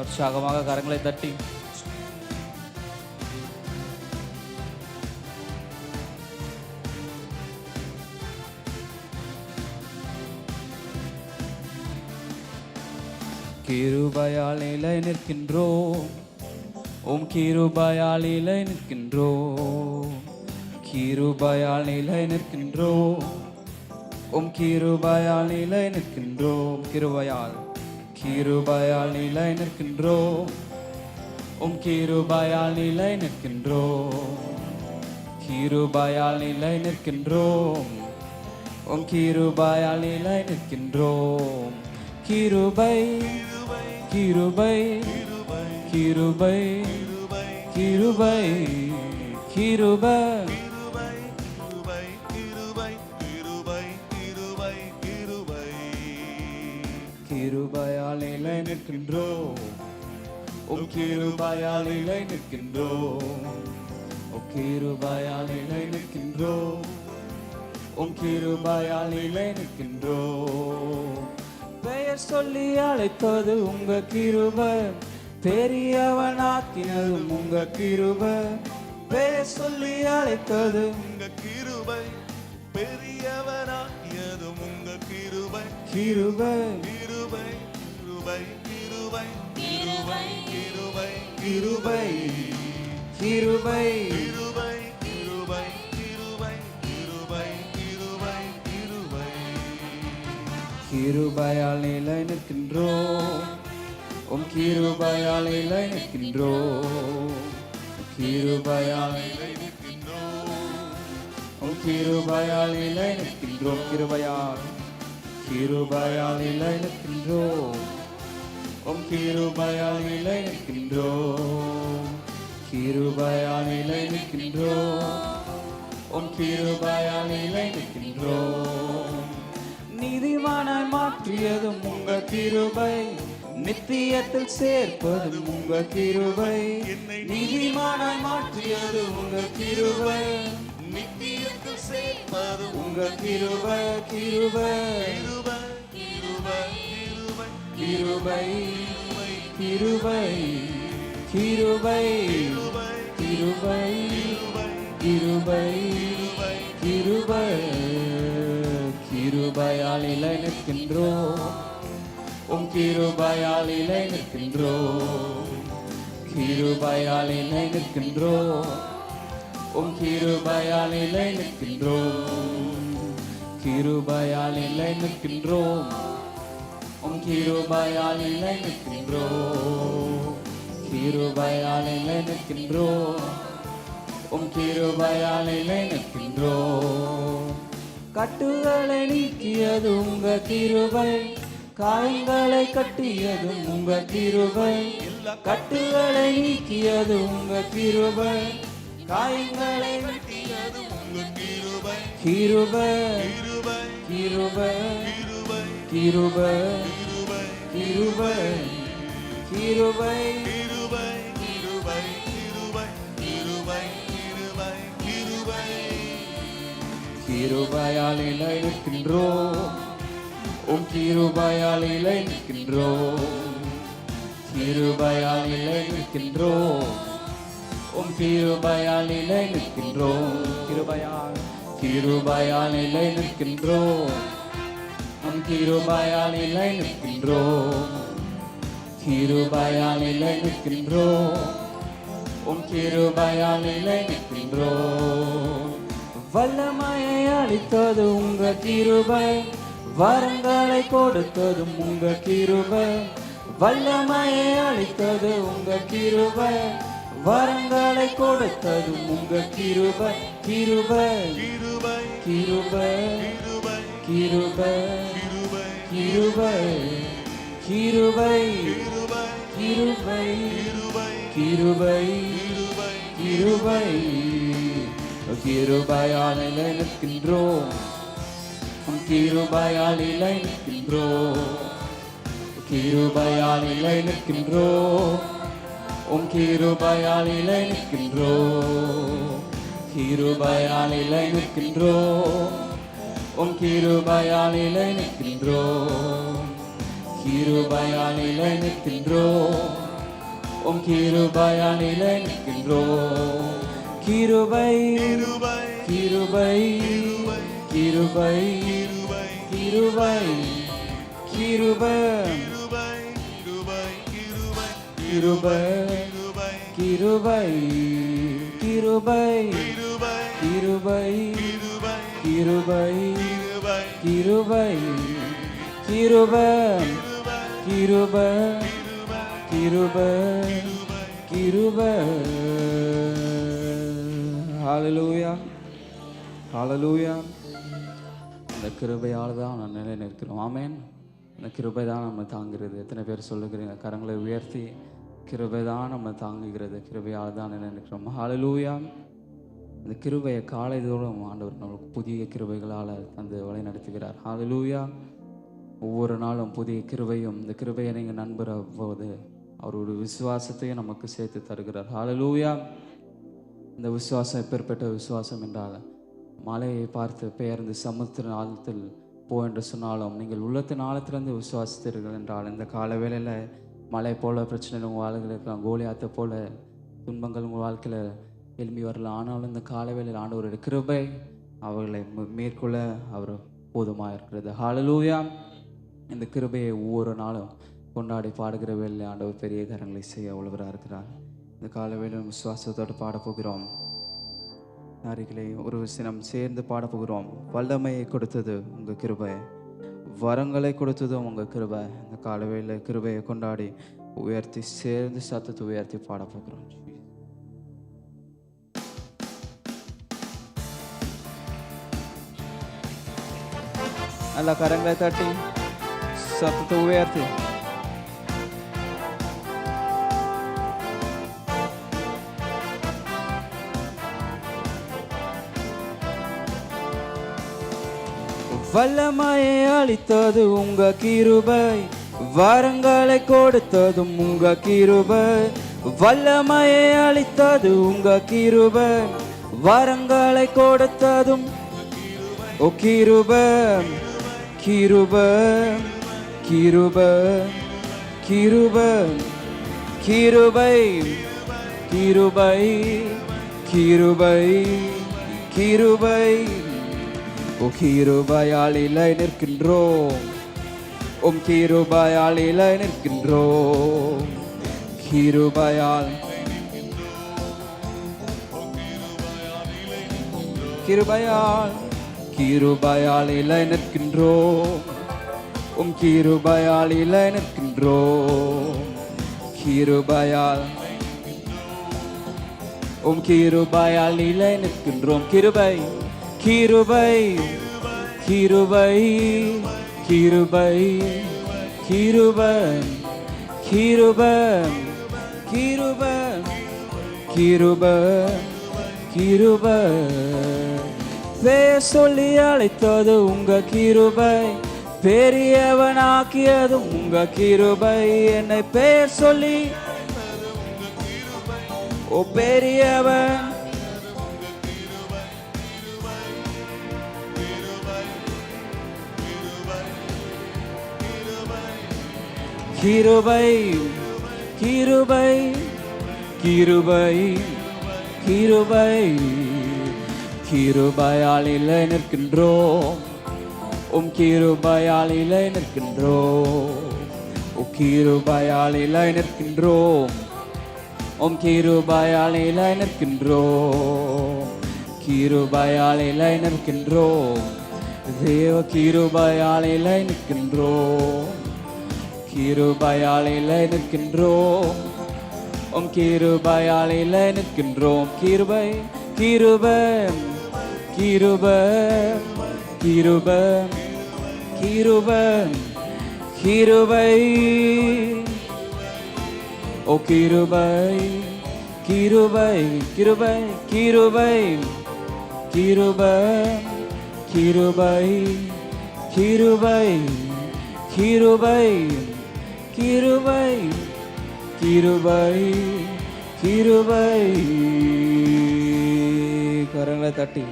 உற்சாகமாக கரங்களை தட்டி கிருபையால் நிலை நிற்கின்றோம், உம் கிருபையால் நிலை நிற்கின்றோம், கிருபையால் நிலை நிற்கின்றோம், உம் கிருபையால் நிலை நிற்கின்றோம், கிருபையால் கிருபையால் நிலை நிற்கின்றோம், உம் கிருபையால் நிலை நிற்கின்றோம், கிருபையால் நிலை நிற்கின்றோம், உம் கிருபையால் நிலை நிற்கின்றோம். கிருபை கிருபை கிருபை கிருபை கிருபை கிருபையால் நிலை நிற்கின்றோம், உம் கிருபையால் நிலை நிற்கின்றோம், உம் கிருபையால் நிலை நிற்கின்றோம், உம் கிருபையால் நிலை நிற்கின்றோம். பெயர் சொல்லி அழைத்தது உங்க கிருபை, பெரியவனாக்கினதும் உங்க கிருபை. பெயர் சொல்லி அழைத்தது உங்க கிருபை, பெரியவனாக்கியதும் உங்க கிருபை. கிருபை கிருபை கிருபை கிருபை கிருபை கிருபை கிருபை கிருபை கிருபை கிருபை கிருபை கிருபை கிருபை கிருபை. கிருபையால் நிலை நிற்கின்றோம், உம் கிருபையால் நிலை நிற்கின்றோம், கிருபையால் நிலை நிற்கின்றோம், உம் கிருபையால் நிலை நிற்கின்றோம், கிருபையால் கிருபையால் நிலை நிற்கின்றோம், உம் கிருபையால் நிலை நிற்கின்றோம், கிருபையால் நிலை நிற்கின்றோம், உம் கிருபையால் நிலை நிற்கின்றோம். நீதிமானாய் மாற்றியதும் உங்க கிருபை, நித்தியத்தில் சேர்ப்பதும் உங்க கிருபை. நீதிமானாய் மாற்றியது உங்க கிருபை, நித்தியத்தில் சேர்ப்பதும் உங்க கிருபை. கிருபை கிருபை கிருபை கிருபை கிருபை கிருபை கிருபை கிருபை கிருபை. கிருபையால் நிலை நிற்கின்றோம், உம் கிருபையால் நிலை நிற்கின்றோம், கிருபையால் நிலை நிற்கின்றோம், உம் கிருபையால் நிலை நிற்கின்றோம், கிருபையால் நிலை நிற்கின்றோம், உம் கிருபையால் நிலை நிற்கின்றோம், கிருபையால் நிலை நிற்கின்றோம், உம் கிருபையால் நிலை நிற்கின்றோம். கட்டுகளை நீக்கியது உங்க கிருபை, காயங்களை கட்டியதும் உங்க கிருபை. கட்டுகளை நீக்கியது உங்க கிருபை, காயங்களை கட்டியதும் உங்க கிருபை. கிருபை கிருபை கிருபை கிருபை கிருபை கிருபை கிருபை கிருபை கிருபை கிருபை கிருபை கிருபை கிருபை. கிருபையால் நிலை நிற்கின்றோம், உம் கிருபையால் நிலை நிற்கின்றோம், கிருபையால் நிலை நிற்கின்றோம், உம் கிருபையால் நிலை நிற்கின்றோம், கிருபையால் கிருபையால் நிலை நிற்கின்றோம், உம் கிருபையால் நிலை நிற்கின்றோம், கிருபையால் நிலை நிற்கின்றோம், உம் கிருபையால் நிலை நிற்கின்றோம். வல்லமையை அளித்தது உங்க கிருபை, வரங்களை கொடுத்ததும் உங்க கிருபை. வல்லமையை அளித்தது உங்க கிருபை, வரங்களை கொடுத்ததும் உங்க கிருபை. கிருபை கிருபை கிருபை கிருபை கிருபை கிருபை கிருபை கிருபை கிருபை கிருபை கிருபை. கிருபையால் நிலை நிற்கின்றோம், உம் கிருபையால் நிலை நிற்கின்றோம், கிருபையால் நிலை நிற்கின்றோம், உம் கிருபையால் நிலை நிற்கின்றோம், கிருபையால் நிலை நிற்கின்றோம், உம் கிருபையால் நிலை நிற்கின்றோம், கிருபையால் நிலை நிற்கின்றோம். உம் கிருபையால் நிலை நிற்கின்றோம். கிருபை கிருபை கிருபை கிருபை கிருபை கிருபை கிருபை கிருபை கிருபை கிருபை கிருபை கிருபை கிருபை கிருபை கிருபை. ஹல்லேலூயா ஹல்லேலூயா. இந்த கிருபையால் தான் நான் நிலை நிற்கிறோம். ஆமென். இந்த கிருபை தான் நம்ம தாங்குகிறது. எத்தனை பேர் சொல்லுகிறீங்க? கரங்களை உயர்த்தி. கிருபை தான் நம்ம தாங்குகிறது. கிருபையால் தான் நிலை நிற்கிறோம். ஹல்லேலூயா. இந்த கிருபையை காலைதோறும் ஆண்டவர் நம்மளுக்கு புதிய கிருபைகளால் தந்து வழி நடத்துகிறார். ஹல்லேலூயா. ஒவ்வொரு நாளும் புதிய கிருபையும், இந்த கிருபையை நீங்கள் நண்பர் போது அவருடைய விசுவாசத்தையும் நமக்கு சேர்த்து தருகிறார். ஹல்லேலூயா. இந்த விசுவாசம் எப்பேற்பட்ட விசுவாசம் என்றால், மலையை பார்த்து பெயர்ந்து சமுத்திர ஆழத்தில் போ என்று சொன்னாலும் நீங்கள் உள்ளத்தின் ஆழத்திலிருந்து விசுவாசித்தீர்கள் என்றால், இந்த கால வேளையில் மலை போல பிரச்சனை உங்கள் வாழ்க்கையில் இருக்கலாம், கோலியாத்தை போல துன்பங்கள் உங்கள் வாழ்க்கையில் எழும்பி வரலாம். ஆனாலும் இந்த கால வேளையில் ஆண்டவருடைய கிருபை அவர்களை மேற்கொள்ள அவர் போதுமாக இருக்கிறது. ஹல்லேலூயா. இந்த கிருபையை ஒவ்வொரு நாளும் கொண்டாடி பாடுகிற வேளையில் ஆண்டவர் பெரிய காரியங்களை செய்ய உள்ளவராக இருக்கிறார். இந்த கால வேளையில் விசுவாசத்தோடு பாடப்போகிறோம். நாரிகளை ஒரு சினம் சேர்ந்து பாடப்போகிறோம். வல்லமையை கொடுத்தது உங்கள் கிருபை, வரங்களை கொடுத்ததும் உங்கள் கிருபை. இந்த கால வேளையில் கிருபையை கொண்டாடி உயர்த்தி சேர்ந்து சத்தத்தை உயர்த்தி பாடப்போகிறோம். நல்லா கரங்களை தட்டி சத்தத்தை உயர்த்தி வல்லமையை அளித்தது உங்க கிருபை, வரங்களை கொடுத்ததும் உங்க கிருபை. வல்லமையை அளித்தது உங்க கிருபை, வரங்களை கொடுத்ததும் ஓ கிருபை. கிருபை கிருபை கிருபை கிருபை கிருபை கிருபை கிருபை. ஓ கிருபையால் நிலை நிற்கின்றோம். உம் கிருபையால் நிலை நிற்கின்றோம். கிருபையால் கிருபையால் கிருபையால் நிலை நிற்கின்றோம். உம் கிருபையால் நிலை நிற்கின்றோம். கிருபையால் உம் கிருபையால் நிலை நிற்கின்றோம். கிருபை கிருபை கிருபை கிருபை கிருபை கிருபை கிருபை கிருபை கிருபை. பேர் சொல்லி அழைத்தது உங்க கிருபை, பெரியவனாக்கியதும் உங்க கிருபை. என்னை பேர் சொல்லி ஓ பெரியவன் கிருபை கிருபை கிருபை கிருபை. கிருபையால் நிலை நிற்கின்றோம். உம் கிருபையால் நிலை நிற்கின்றோம். உம் கிருபையால் நிலை நிற்கின்றோம். உம் கிருபையால் நிலை நிற்கின்றோம். கிருபையால் நிலை நிற்கின்றோம். தேவ கிருபையால் நிலை நிற்கின்றோம். கிருபையால் நிலை நிற்கின்றோம். உம் கிருபையால் நிலை நிற்கின்றோம். கிருபை கிருபை கிருபை கிருபை கிருபை கிருபை. ஓ கிருபை கிருபை கிருபை கிருபை கிருபை கிருபை கிருபை கிருபை கிருபை கிருபை கிருபை. கரங்களை தட்டி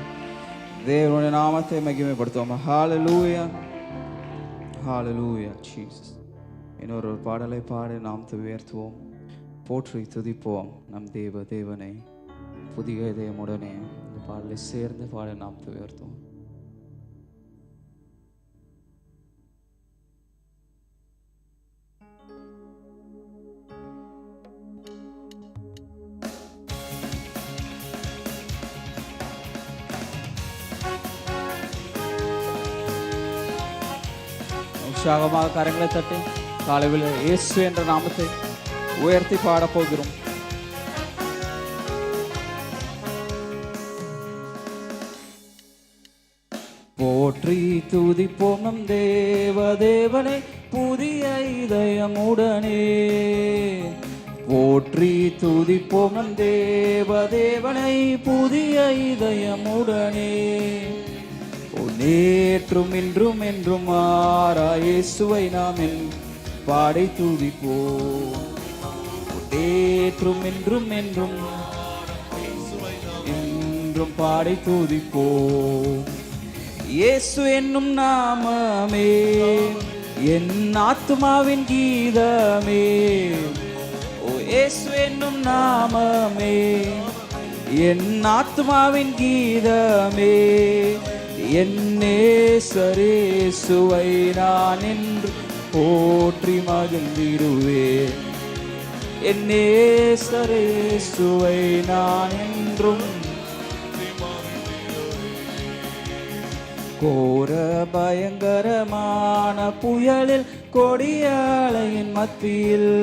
தேவனுடைய நாமத்தை மகிமைப்படுத்துவோம். ஹல்லேலூயா ஹல்லேலூயா. ஜீசஸ். இன்னொரு பாடலை பாடி நாம் உயர்த்துவோம், போற்றி துதிப்போம் நம் தேவனை. புதிய இதயமுடனே இந்த பாடலை சேர்ந்து பாட நாம் உயர்த்துவோம். உற்சாகமாக கரங்களை தட்டி காலையில் இயேசு என்ற நாமத்தை உயர்த்தி பாடப் போகிறோம். போற்றி துதிப்போம் நம் தேவனை புதிய இதயமுடனே. போற்றி துதிப்போம் நம் தேவனை புதிய இதயமுடனே. நேற்றும் இன்றும் என்றும் மாறா இயேசுவை நாம் பாடி துதிப்போம். நேற்றும் இன்றும் என்றும் என்றும் பாடி துதிப்போம். இயேசு என்னும் நாமமே என் ஆத்துமாவின் கீதமே. ஓ இயேசு என்னும் நாமமே என் ஆத்துமாவின் கீதமே. என் நேசரேசுவை நான் என்று போற்றி மகிழ்ந்திடுவேன். என் நேசரேசுவை நான் என்றும். கோர பயங்கரமான புயலில் கொடிய அலையின் மத்தியில்,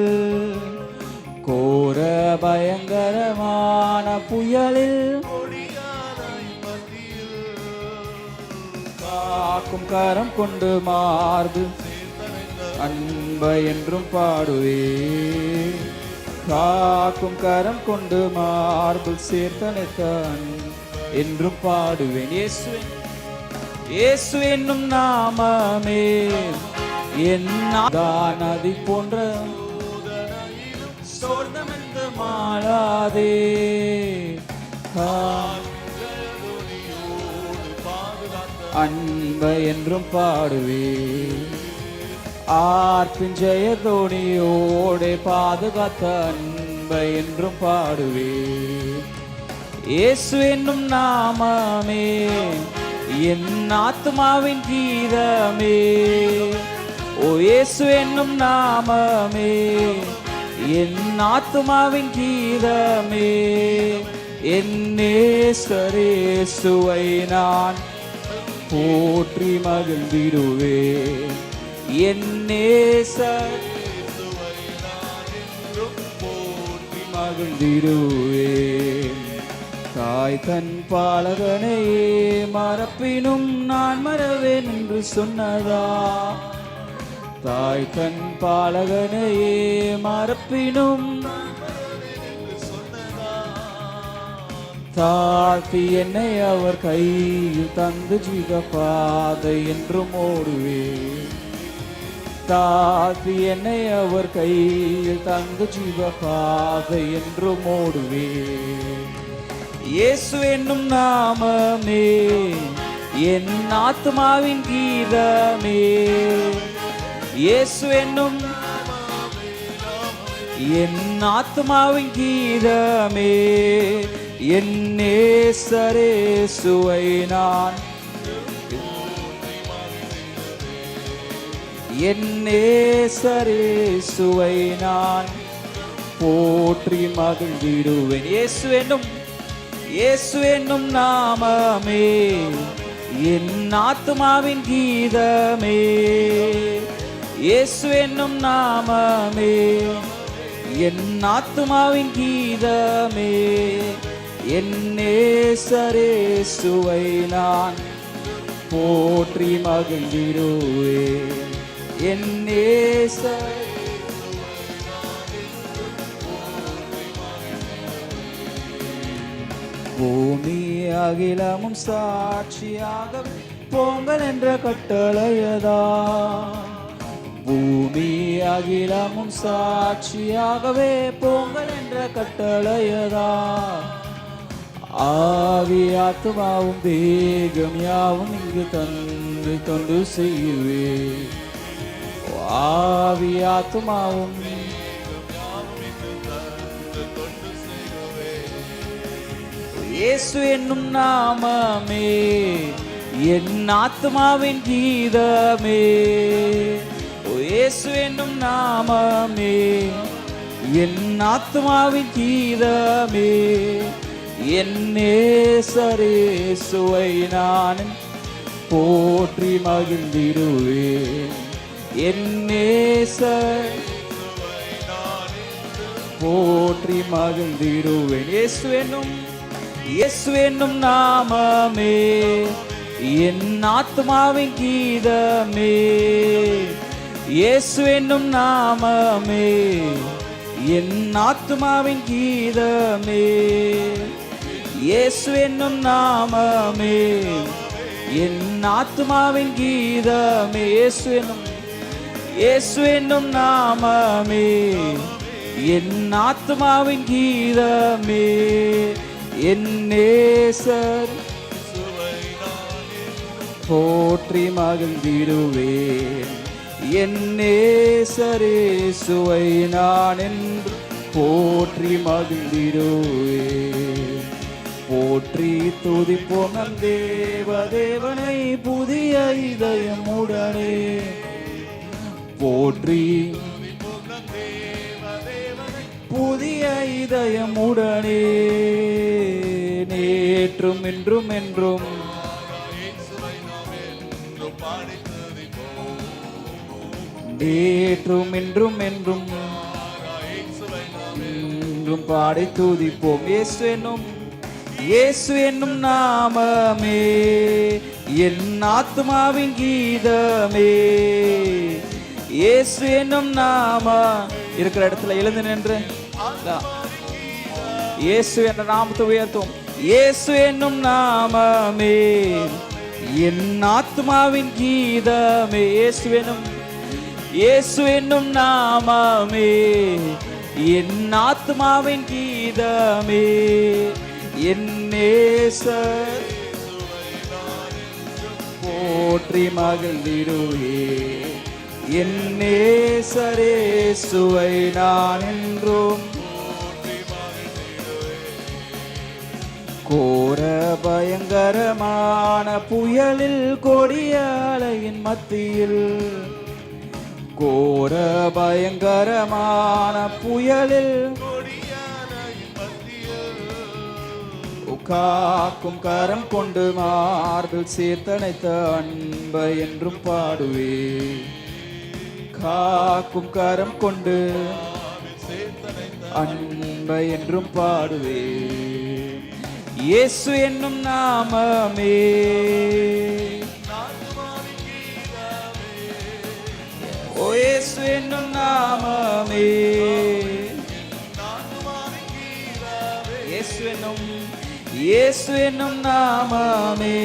கோர பயங்கரமான புயலில் காக்கும் கரம் கொண்டு மார்பு அன்பை என்றும் பாடுவே. காக்கும் கரம் கொண்டு மார்பில் சேர்த்தனைத்தான் என்றும் பாடுவேன். இயேசு என்னும் நாமமே என் நதி போன்ற சோர்ந்தமென்று மாளாதே. அன்பை என்றும் பாடுவே. ஆர்ப்பின் ஜெயதோனியோடு பாதுகாத்த அன்பை என்றும் பாடுவே. இயேசு என்னும் நாமமே என் ஆத்துமாவின் கீதமே. ஓ இயேசு என்னும் நாமமே என் ஆத்துமாவின் கீதமே. என் நேசரேசுவை நான் போற்றி மகிழ்ந்திடுவேன். என் நேசரேசுவை நான் என்றும் போற்றி மகிழ்ந்திடுவேன். தாய் தன் பாலகனையே மறப்பினும் நான் மறவேன் என்று சொன்னதா. தாய் தன் பாலகனையே மறப்பினும் தாழ்த்தி என்னை அவர் கையில் தந்து ஜீவ பாதை என்றும் ஓடுவேன். தாழ்த்தி என்னை அவர் கையில் தந்து ஜீவ பாதை என்றும் ஓடுவேன். இயேசு என்னும் நாமமே என் ஆத்துமாவின் கீதமே. இயேசு என்னும் என் ஆத்துமாவின் கீதமே. என் நேசரேசுவை நான் என் நேசரேசுவை நான் போற்றி மகிழ்ந்திடுவேன். இயேசு என்னும் நாமமே என் ஆத்துமாவின் கீதமே. இயேசு என்னும் நாமமே என் ஆத்துமாவின் கீதமே. என் நேசரேசுவை நான் போற்றி மகிழ்ந்திடுவேன். என் பூமி அகிலமும் சாட்சியாக பொங்கல் என்ற கட்டளையதா. பூமி அகிலமும் சாட்சியாகவே பொங்கல் என்ற கட்டளையதா. ஆவி ஆத்துமாவும் தேகம் யாவும் இங்கு தந்து தொண்டு செய்வே. ஆவி ஆத்துமாவும் இயேசு என்னும் நாமமே என் ஆத்துமாவின் கீதமே. இயேசு என்னும் நாமமே என் ஆத்துமாவின் கீதமே. என் நேசரேசுவை நான் போற்றி மகிழ்ந்திடுவேன். என் நேசர் போற்றி மகிழ்ந்திடுவேன். இயேசு என்னும் நாமமே என் ஆத்துமாவின் கீதமே. இயேசு என்னும் நாமமே என் ஆத்துமாவின் கீதமே. இயேசு என்னும் நாமமே என் ஆத்துமாவின் கீதமே. இயேசு என்னும் நாமமே என் ஆத்துமாவின் கீதமே. என் நேசர் போற்றி மகிழ்ந்திடுவேன். என் நேசரேசுவை நான் என்று போற்றி மகிழ்ந்திடுவேன். போற்றி துதிப்போம் நம் தேவதேவனை புதிய இதயமுடனே. போற்றி புதிய இதயமுடனே. நேற்றும் இன்றும் என்றும் நேற்றும் இன்றும் என்றும் இன்றும் பாடி துதிப்போம். இயேசு என்னும் நாமமே என் ஆத்துமாவின் கீதமே. இயேசு என்னும் நாம இருக்கிற இடத்துல எழுந்து நின்று இயேசு என்ற நாமத்தை உயர்த்தும். இயேசு என்னும் நாமமே என் ஆத்துமாவின் கீதமே. இயேசு என்னும் நாமமே என் ஆத்துமாவின் கீதமே. என் நேசர் போற்றி மகிழ்ந்திடுவேன். என் நேசரேசுவை நான் என்றும் கோர பயங்கரமான புயலில் கொடிய அலையின் மத்தியில். கோர பயங்கரமான புயலில் காக்கும் கரம் கொண்டு மார்பில் சேர்த்தனைத்த அன்பை என்றும் பாடுவே. காக்கும் கரம் கொண்டு அன்பை என்றும் பாடுவே. இயேசு என்னும் நாமமே ஓ இயேசு என்னும் நாமமே. இயேசு என்னும் நாமமே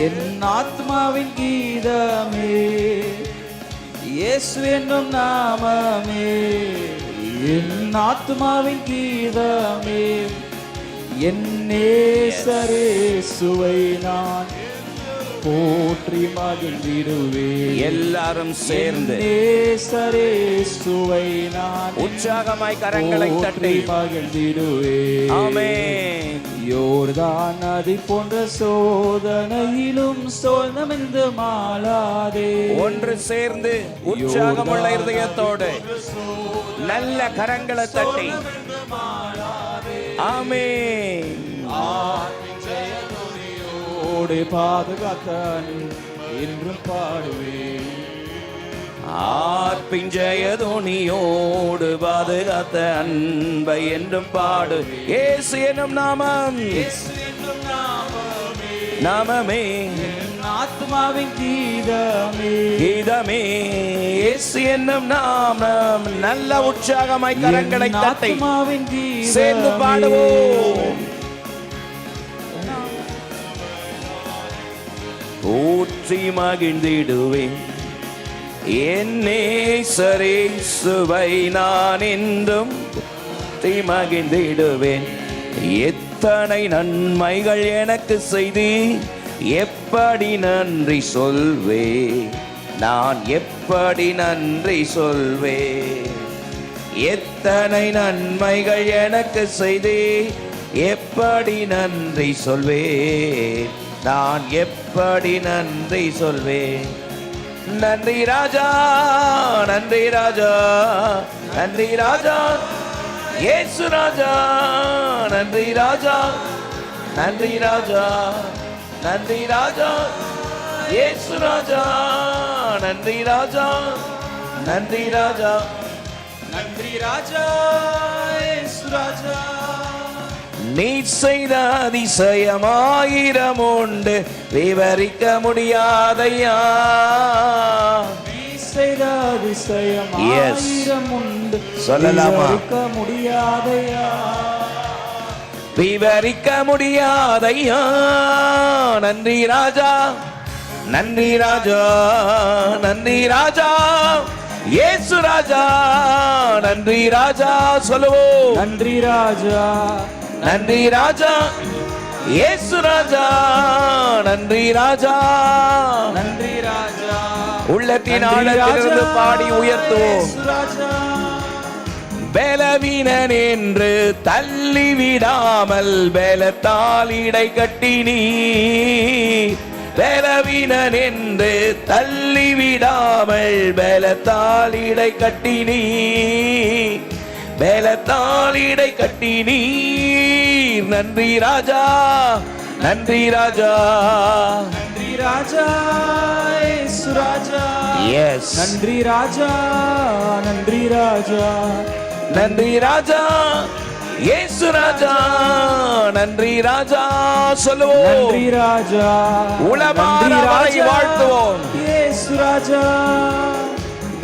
என் ஆத்மாவின் கீதமே. இயேசு என்னும் நாமமே என் ஆத்மாவின் கீதமே. என் நேசரேசுவை நான் போற்றி மகிழ்ந்திடுவே. எல்லாரும் சேர்ந்து நேசரேசுவை நான் உற்சாகமாய் கரங்களை தட்டி மகிழ்ந்திடுவே. ஆமென். யோர்தான் நதி போன்ற சோதனையிலும் சோதமிந்து மாளாதே. ஒன்று சேர்ந்து உற்சாகமுள்ள இருதயத்தோடு நல்ல கரங்களை தட்டி ஆமென். பாதுகாத்தான் என்றும் பாடுவேன். ஆர்ப்பின் ஜெயதோனியோடு பாதுகாத்த அன்பை என்றும் பாடு. இயேசு என்னும் நாமம் நாமமே ஆத்மாவின் கீதமே. கீதமே இயேசு என்னும் நாமம். நல்ல உற்சாகமாய் கரங்களை தட்டி சேர்ந்து பாடுவோம். ஊற்றி மகிழ்ந்திடுவேன். என் நேசரேசுவை நான் என்றும் ஊற்றி மகிழ்ந்திடுவேன். எத்தனை நன்மைகள் எனக்கு செய்து எப்படி நன்றி சொல்வே. நான் எப்படி நன்றி சொல்வேன்? எத்தனை நன்மைகள் எனக்கு செய்தே, எப்படி நன்றி சொல்வேன்? நான் எப்படி நன்றி சொல்வேன்? நன்றி ராஜா, நன்றி ராஜா, நன்றி ராஜா, இயேசு ராஜா, நன்றி ராஜா, நன்றி ராஜா, நன்றி ராஜா, இயேசு ராஜா, நன்றி ராஜா, நன்றி ராஜா, நன்றி ராஜா, இயேசு ராஜா. நீ செய்த அதிசயமாயிரம் உண்டு, விவரிக்க முடியாதையா. நீ செய்த அதிசயம் ஆயிரம் உண்டு, சொல்லலாமா? விவரிக்க முடியாதையா. விவரிக்க முடியாதையா. நன்றி ராஜா, நன்றி ராஜா, நன்றி ராஜா, இயேசு ராஜா, நன்றி ராஜா. சொல்லுவோம். நன்றி ராஜா, நன்றி ராஜா, இயேசு ராஜா, நன்றி ராஜா. நன்றி ராஜா, உள்ளத்தின் ஆழத்திலிருந்து பாடி உயர்த்துவோம். இயேசு ராஜா. பலவீனன் என்று தள்ளி விடாமல் பலத்தால் இடை கட்டினீ. பலவீனன் என்று தள்ளி விடாமல் பலத்தால் இடை கட்டினீ. பலத்தால் இடை கட்டினீர். நன்றி ராஜா, நன்றி ராஜா, நன்றி ராஜா, இயேசு ராஜா. எஸ். நன்றி ராஜா, நன்றி ராஜா, நன்றி ராஜா, இயேசு ராஜா, நன்றி ராஜா. சொல்லுவோம். நன்றி ராஜா, உளமாற வரை வாழ்த்துவோம். இயேசு ராஜா.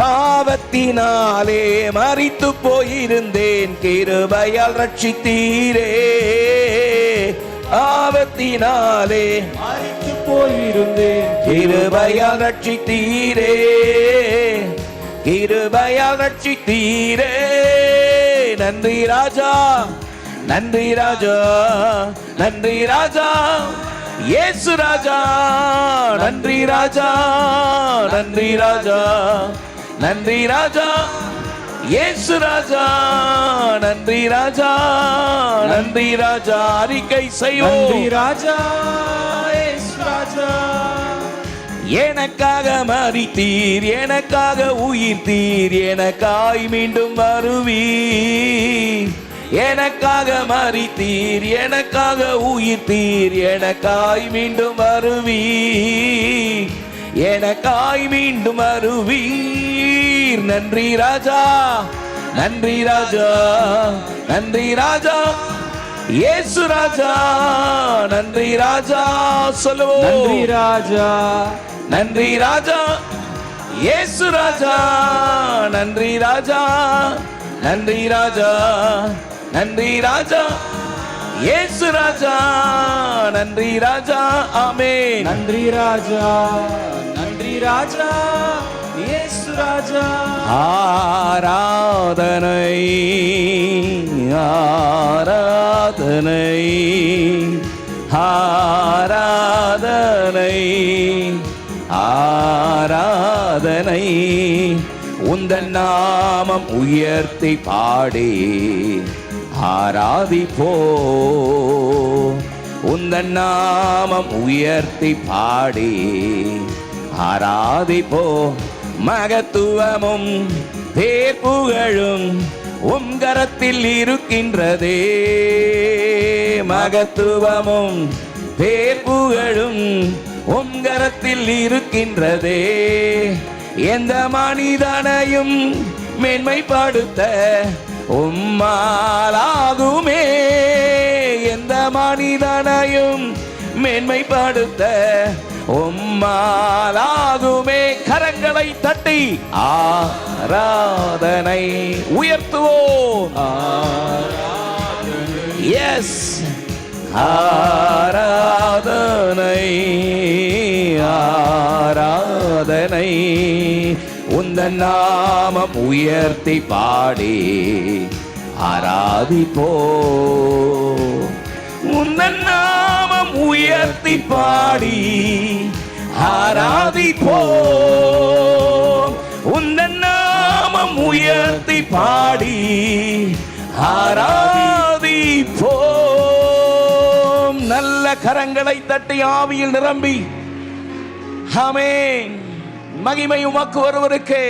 பாவத்தினாலே மரித்து போயிருந்தேன், கிருபையால் ரட்சித்தீரே. பாவத்தினாலே மரித்து போயிருந்தேன், கிருபையால் ரட்சித்தீரே. கிருபையால் ரட்சித்தீரே. நன்றி ராஜா, நன்றி ராஜா, நன்றி ராஜா, இயேசு ராஜா, நன்றி ராஜா, நன்றி ராஜா, நன்றி ராஜா, இயேசு ராஜா, நன்றி ராஜா, நன்றி ராஜா. அறிக்கை செய்வோம். நன்றி ராஜா, இயேசு ராஜா. எனக்காக மரித்தீர், எனக்காக உயிர்த்தீர், எனக்காய் மீண்டும் வருவீர். எனக்காக மரித்தீர், எனக்காக உயிர்த்தீர், எனக்காய் மீண்டும் வருவீர். எனக்காய் மீண்டும் வருவீர். நன்றி ராஜா, நன்றி ராஜா, நன்றி ராஜா, இயேசு ராஜா, நன்றி ராஜா. சொல்லுவோம். நன்றி ராஜா, நன்றி ராஜா, இயேசு ராஜா, நன்றி ராஜா, நன்றி ராஜா, நன்றி ராஜா, இயேசு ராஜா, நன்றி ராஜா. ஆமென். நன்றி ராஜா, நன்றி ராஜா, இயேசு ராஜா. ஆராதனை, ஆராதனை, ஆராதனை, ஆராதனை. உந்தன் நாமம் உயர்த்தி பாடி ஆராதிப்போ. உந்தன் நாமம் உயர்த்தி பாடி ஆராதிப்போ. மகத்துவமும் பேர் புகழும் உம் கரத்தில் இருக்கின்றதே. மகத்துவமும் பேர் புகழும் உம் கரத்தில் இருக்கின்றதே. எந்த மனிதனையும் மேன்மைப்படுத்த உம்மாலாகுமே. எந்த மனிதனையும் மேன்மைப்படுத்த உம்மாலாகுமே. கரங்களை தட்டி ஆராதனை உயர்த்துவோம். எஸ், ஆராதனை, ஆராதனை. உந்தன் நாமம் உயர்த்தி பாடி ஆராதிப்போ. உந்தன் நாமம் உயர்த்தி பாடி ஆராதிப்போம். உந்தன் நாமம் உயர்த்தி பாடி ஆராதிப்போம். நல்ல கரங்களை தட்டி ஆவியில் நிரம்பி ஆமென். மகிமை உமக்கு ஒருவருக்கே.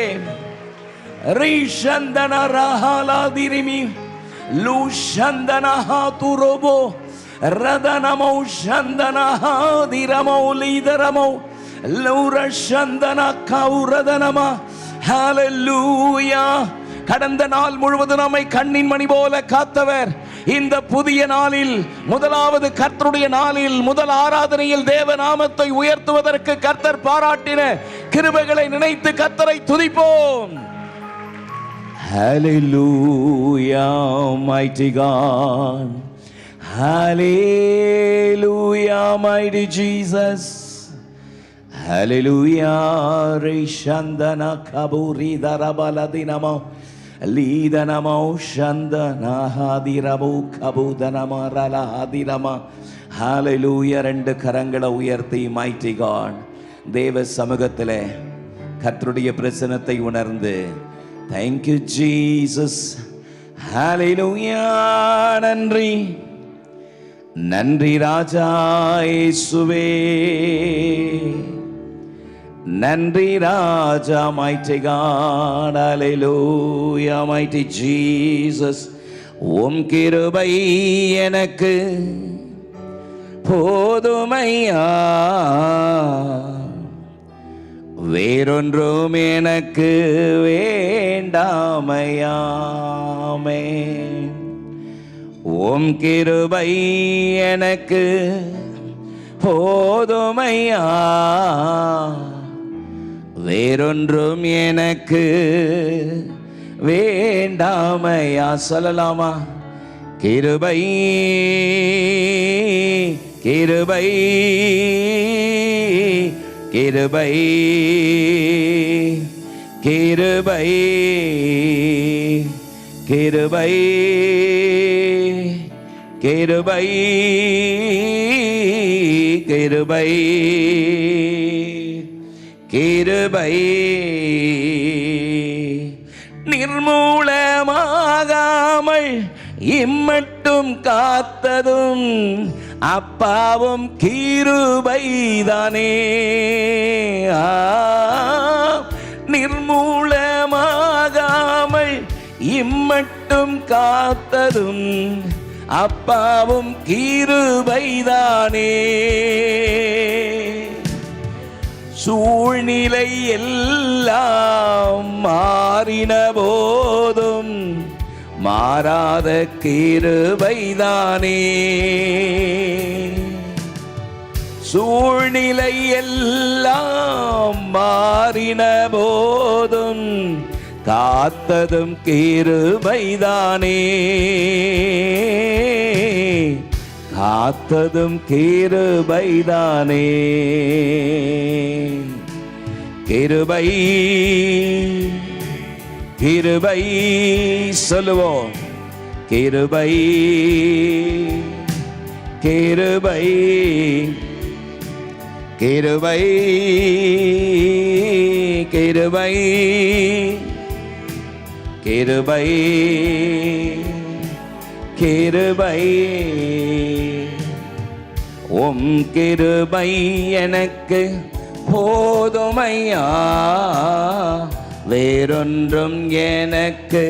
ரிஷந்தன ரஹாலாதிரிமி லூஷந்தனஹா துரோபோ ரதனமோ சந்தனஹா திரமோ லீதரமோ லௌரஷந்தன கௌரதனமா. ஹalleluya. கடந்த நாள் முழுவதும் நம்மை கண்ணின் மணி போல காத்தவர் இந்த புதிய நாளில், முதலாவது கர்த்தருடைய நாளில், முதல் ஆராதனையில் தேவ நாமத்தை உயர்த்துவதற்கு கர்த்தர் பாராட்டின கிருபைகளை நினைத்து கர்த்தரை துதிப்போம். Hallelujah, mighty God. Hallelujah, mighty Jesus. Hallelujah, Rishandana kaburi darabala dinamo lidanamo shandana hadirabu kabudanama rala hadirama. Hallelujah. ரெண்டு கரங்களை உயர்த்தி mighty God தேவ சமூகத்திலே கர்த்தருடைய பிரசன்னத்தை உணர்ந்து thank you Jesus. Hallelujah. நன்றி நன்றி ராஜா இயேசுவே. நன்றி ராஜா mighty God. Hallelujah, mighty Jesus. உம் கிருபை எனக்கு போதுமையா, வேறொன்றும் எனக்கு வேண்டாமையாமே. உம் கிருபை எனக்கு போதுமையா, வேறொன்றும் எனக்கு வேண்டாமையா. சொல்லலாமா? கிருபை கிருபை கிருபை கிருபை கிருபை கிருபை கிருபை கிருபை நிர்மூலமாகாமல் இம்மட்டும் காத்ததும் அப்பாவும் கிருபைதானே. நிர்மூலமாகாமல் இம்மட்டும் காத்ததும் அப்பாவும் கிருபைதானே. சூழ்நிலை எல்லாம் மாறின போதும் மாறாத கிருபைதானே. சூழ்நிலை எல்லாம் மாறின போதும் காத்ததும் கிருபைதானே. காத்ததும் கிருபைதானே. கிருபை கிருபை சொல்லுவோம். கிருபை கிருபை கிருபை கிருபை கிருபை கிருபை. உம் கிருபை எனக்கு போதுமையா, வேறொன்றும் எனக்கு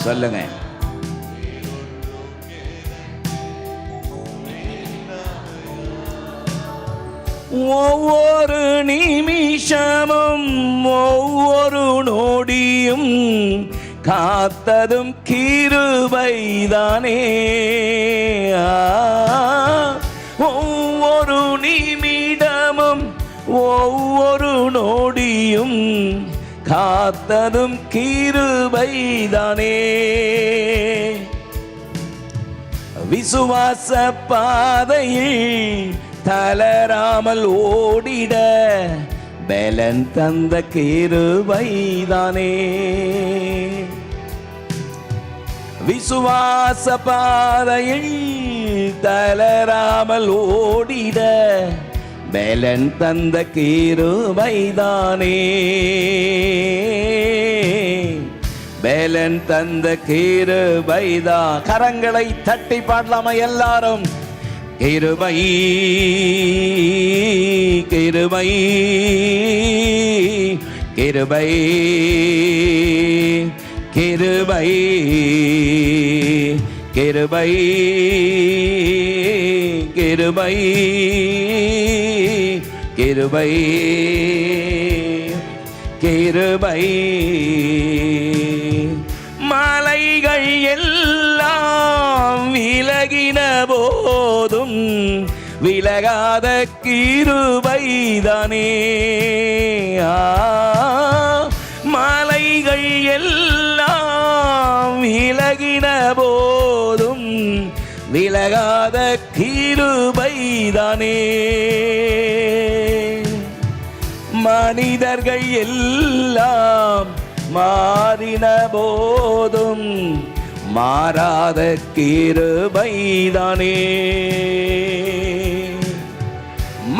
சொல்லுங்க. ஒவ்வொரு நிமிஷமும் ஒவ்வொரு நொடியும் காத்ததும் கிருபைதானே. ஒவ்வொரு நிமிடமும் ஒவ்வொரு நொடியும் காத்ததும் கிருபைதானே. விசுவாச பாதையில் தளராமல் ஓடிட பலன் தந்த கிருபைதானே. விசுவாச பாதையில் தளராமல் ஓடிட பலன் தந்த கிருபைதானே, பலன் தந்த கிருபைதான். கரங்களை தட்டி பாடலாமா எல்லாரும்? கிருபை கிருபை கிருபை கிருபை கிருபை கிருபை கிருபை கிருபை. மலைகள் எல்லாம் விலகின போதும் விலகாத கிருபைதானே. மலைகள் எல்லாம் விலகின போதும் விலகாத கிருபைதானே. மனிதர்கள் எல்லாம் மாறின போதும் மாறாத கிருபைதானே.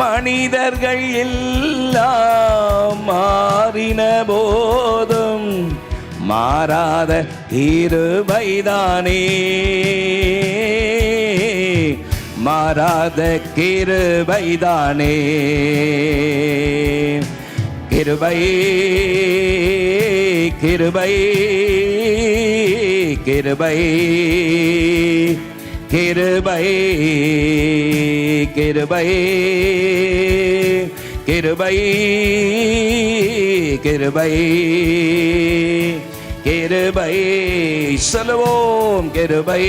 மனிதர்கள் எல்லாம் மாறின போதும் மாறாத கிருபைதானே, மாறாத கிருபைதானே. கிருபை கிருபை கிருபை கிருபை கிருபை கிருபை கிருபை கிருபை. சொல்லுவோம் கிருபை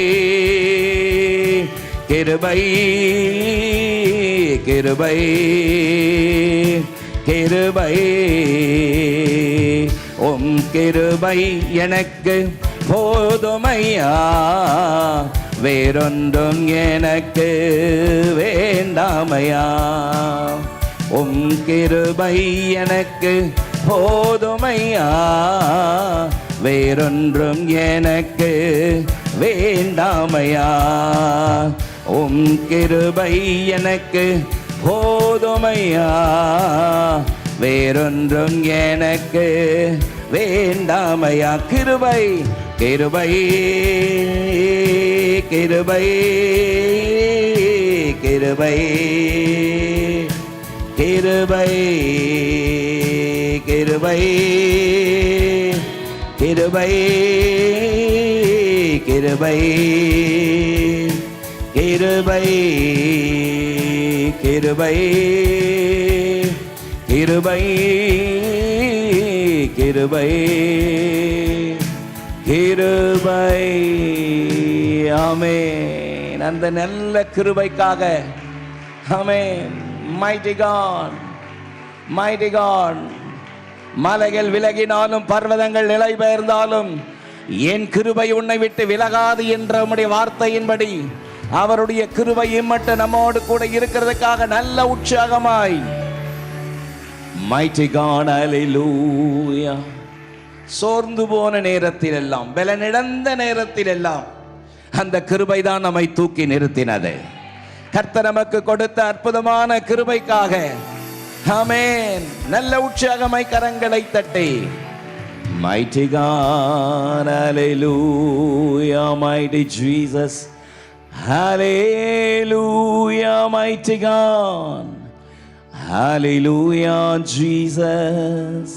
கிருபை கிருபை கிருபை. உம் கிருபை எனக்கு போதுமையா, வேறொன்றும் எனக்கு வேண்டாமையா. உம் கிருபை எனக்கு போதுமையா, வேறொன்றும் எனக்கு வேண்டாமையா. உம் கிருபை எனக்கு போதுமையா, வேறொன்றும் எனக்கு வேண்டாமையா. கிருபை கிருபை கிருபை கிருபை கிருபை கிருபை கிருபை கிருபை கிருபை கிருபை கிருபை கிருபை கிருபை. ஆமென். அந்த நல்ல கிருபைக்காக ஆமென். mighty God, mighty God. மலைகள் விலகினாலும் பர்வதங்கள் நிலை பெயர்ந்தாலும் என் கிருபை உன்னை விட்டு விலகாது என்ற உம்முடைய வார்த்தையின்படி அவருடைய கிருபை இம்மட்டு நம்மோடு கூட இருக்கிறதுக்காக நல்ல உற்சாகமாய் mighty God, hallelujah. சோர்ந்து போன நேரத்தில் எல்லாம், பலனிழந்த நேரத்தில் எல்லாம் அந்த கிருபை தான் நம்மை தூக்கி நிறுத்தினது. கர்த்தர் நமக்கு கொடுத்த அற்புதமான கிருபைக்காக ஆமென். நல்ல உற்சாகமாய் கரங்களை தட்டி mighty God, hallelujah, mighty Jesus, hallelujah, mighty God, hallelujah, Jesus,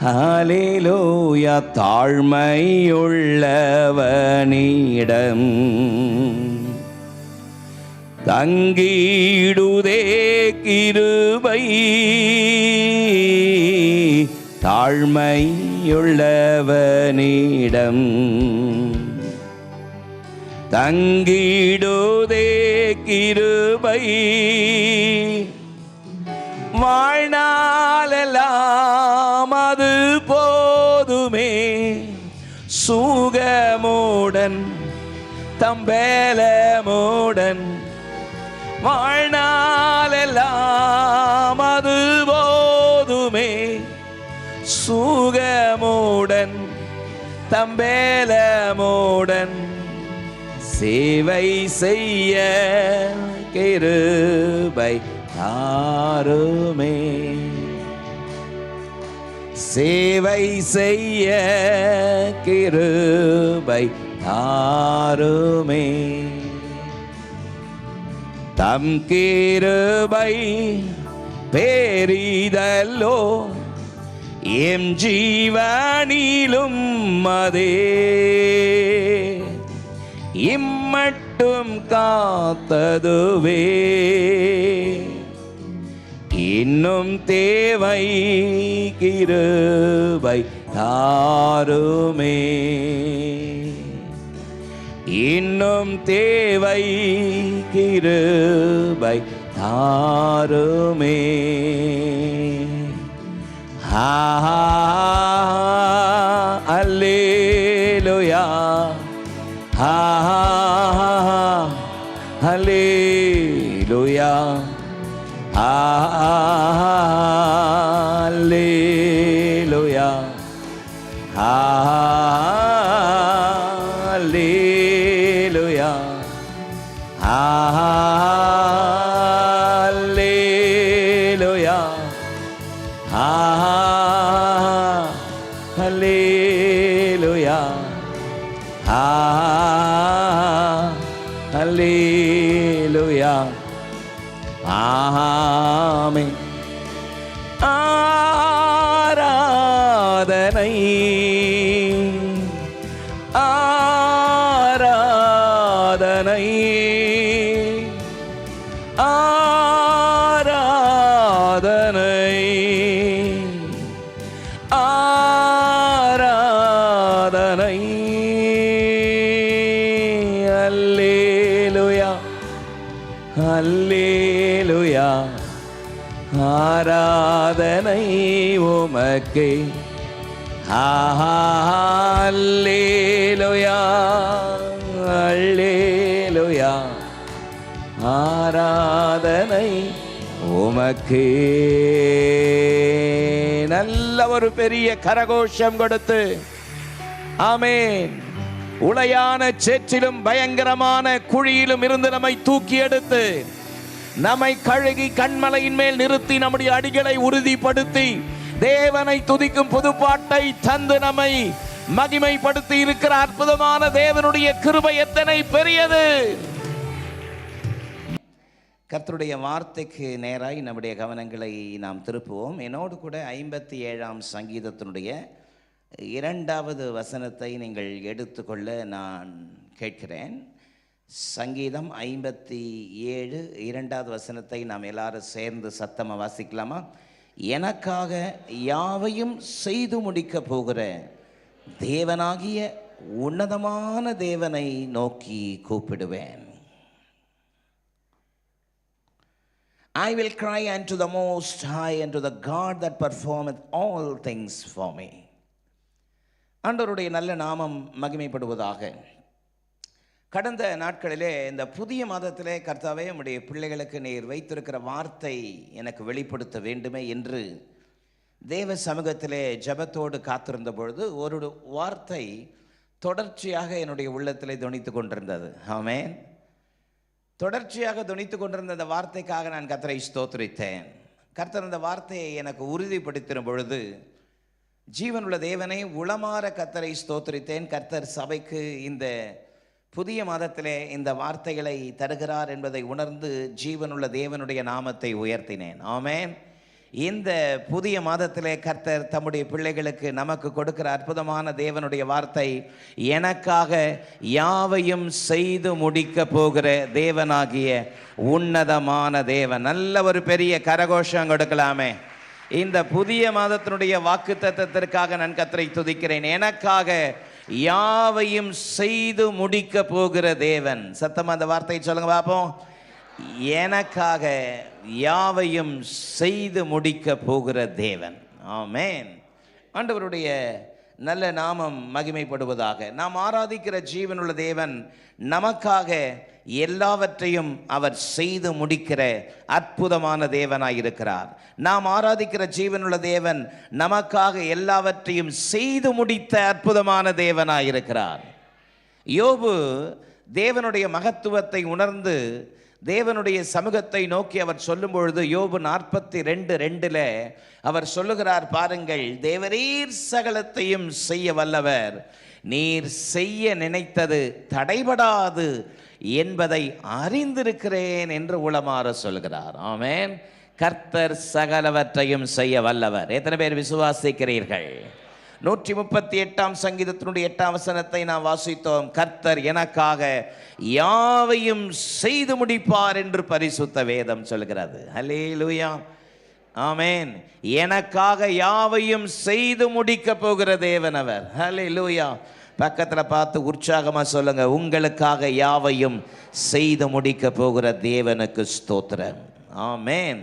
hallelujah. தாழ்மையுள்ளவனிடம் தங்கிடுதே கிருபை, தாழ்மையுள்ளவனிடம் தங்கிடுதே கிருபை. வாழ்நாளெல்லாம் அது போதுமே, சுகமுடன் தம்பேலமுடன். வாழ்நாளெல்லாம் அது போதுமே, சுகமுடன் தம்பேலமுடன் சேவை செய்ய கிருபை தாருமே. சேவை செய்ய கிருபை தாருமே. தம் கிருபை பெரிதல்லோ எம் ஜீவனிலும் அதே இம்மட்டும் காத்ததுவே இன்னும் தேவை கிருபை தாருமே. இன்னும் தேவை கிருபை தாருமே. அல்லேலூயா அல்லேலூயா அல்லேலூயா அல்லேலூயா அல்லேலூயா அல்லேலூயா அல்லேலூயா ஆமென். ஆராதனை ஆராதனை ஆராதனை ஆராதனை அல்லேலூயா அல்லேலூயா ஆராதனை உமக்கே. அல்லேலூயா அல்லேலூயா ஆராதனை உமக்கே. நல்ல ஒரு பெரிய கரகோஷம் கொடுத்து ஆமென். உளையான சேற்றிலும் பயங்கரமான குழியிலும் இருந்து நம்மை தூக்கி எடுத்து நம்மை கழுகி கண்மலையின் மேல் நிறுத்தி நம்முடைய அடிகளை உறுதிப்படுத்தி தேவனை துதிக்கும் புதுப்பாட்டை தந்து நம்மை மகிமைப்படுத்தி இருக்கிற அற்புதமான தேவனுடைய கிருபை எத்தனை பெரியது. கர்த்தருடைய வார்த்தைக்கு நேராய் நம்முடைய கவனங்களை நாம் திருப்புவோம். என்னோடு கூட 57ஆம் சங்கீதத்தினுடைய 2வது வசனத்தை நீங்கள் எடுத்துக்கொள்ள நான் கேட்கிறேன். சங்கீதம் 57 2வது வசனத்தை நாம் எல்லாரும் சேர்ந்து சத்தமாக வாசிக்கலாமா? எனக்காக யாவையும் செய்து முடிக்க போகிற தேவனாகிய உன்னதமான தேவனை நோக்கி கூப்பிடுவேன். I will cry unto the Most High, unto the God that performeth all things for me. ஆண்டவருடைய நல்ல நாமம் மகிமைப்படுவதாக. கடந்த நாட்களிலே இந்த புதிய மாதத்திலே கர்த்தாவே நம்முடைய பிள்ளைகளுக்கு நீர் வைத்திருக்கிற வார்த்தை எனக்கு வெளிப்படுத்த வேண்டுமே என்று தேவ சமூகத்திலே ஜெபத்தோடு காத்திருந்த பொழுது ஒரு வார்த்தை தொடர்ச்சியாக என்னுடைய உள்ளத்திலே தொனித்து கொண்டிருந்தது. ஆமென். தொடர்ச்சியாக தொனித்து கொண்டிருந்த அந்த வார்த்தைக்காக நான் கர்த்தரை ஸ்தோத்திரித்தேன். கர்த்தர் அந்த வார்த்தையை எனக்கு உறுதிப்படுத்தின பொழுது ஜீவனுள்ள தேவனை உளமாற கர்த்தரை ஸ்தோத்திரித்தேன். கர்த்தர் சபைக்கு இந்த புதிய மாதத்திலே இந்த வார்த்தைகளை தருகிறார் என்பதை உணர்ந்து ஜீவனுள்ள தேவனுடைய நாமத்தை உயர்த்தினேன். ஆமென். இந்த புதிய மாதத்திலே கர்த்தர் தம்முடைய பிள்ளைகளுக்கு நமக்கு கொடுக்கிற அற்புதமான தேவனுடைய வார்த்தை, எனக்காக யாவையும் செய்து முடிக்க போகிற தேவனாகிய உன்னதமான தேவன். நல்ல ஒரு பெரிய கரகோஷம் கொடுக்கலாமே. இந்த புதிய மாதத்தினுடைய வாக்குத்தத்தத்திற்காக நான் கர்த்தரை துதிக்கிறேன். எனக்காக யாவையும் செய்து முடிக்க போகிற தேவன். சத்தமா அந்த வார்த்தையை சொல்லுங்க பார்ப்போம். எனக்காக யாவையும் செய்து முடிக்க போகிற தேவன். ஆமென். ஆண்டவருடைய நல்ல நாமம் மகிமைப்படுவதாக. நாம் ஆராதிக்கிற ஜீவனுள்ள தேவன் நமக்காக எல்லாவற்றையும் அவர் செய்து முடிக்கிற அற்புதமான தேவனாயிருக்கிறார். நாம் ஆராதிக்கிற ஜீவனுள்ள தேவன் நமக்காக எல்லாவற்றையும் செய்து முடித்த அற்புதமான தேவனாயிருக்கிறார். யோபு தேவனுடைய மகத்துவத்தை உணர்ந்து தேவனுடைய சமூகத்தை நோக்கி அவர் சொல்லும் பொழுது யோபு 42:2 அவர் சொல்லுகிறார், பாருங்கள், தேவரீர் சகலத்தையும் செய்ய வல்லவர், நீர் செய்ய நினைத்தது தடைபடாது என்பதை அறிந்திருக்கிறேன் என்று உளமாற சொல்கிறார். ஆமென். கர்த்தர் சகலவற்றையும் செய்ய வல்லவர். எத்தனை பேர் விசுவாசிக்கிறீர்கள்? 138ஆம் சங்கீதத்தினுடைய 8ஆம் வசனத்தை நாம் வாசித்தோம். கர்த்தர் எனக்காக யாவையும் செய்து முடிப்பார் என்று பரிசுத்த வேதம் சொல்கிறது. ஹல்லேலூயா, ஆமென். எனக்காக யாவையும் செய்து முடிக்க போகிற தேவன் அவர். ஹல்லேலூயா. பக்கத்தில் பார்த்து உற்சாகமா சொல்லுங்க, உங்களுக்காக யாவையும் செய்து முடிக்க போகிற தேவனுக்கு ஸ்தோத்திரம். ஆமென்.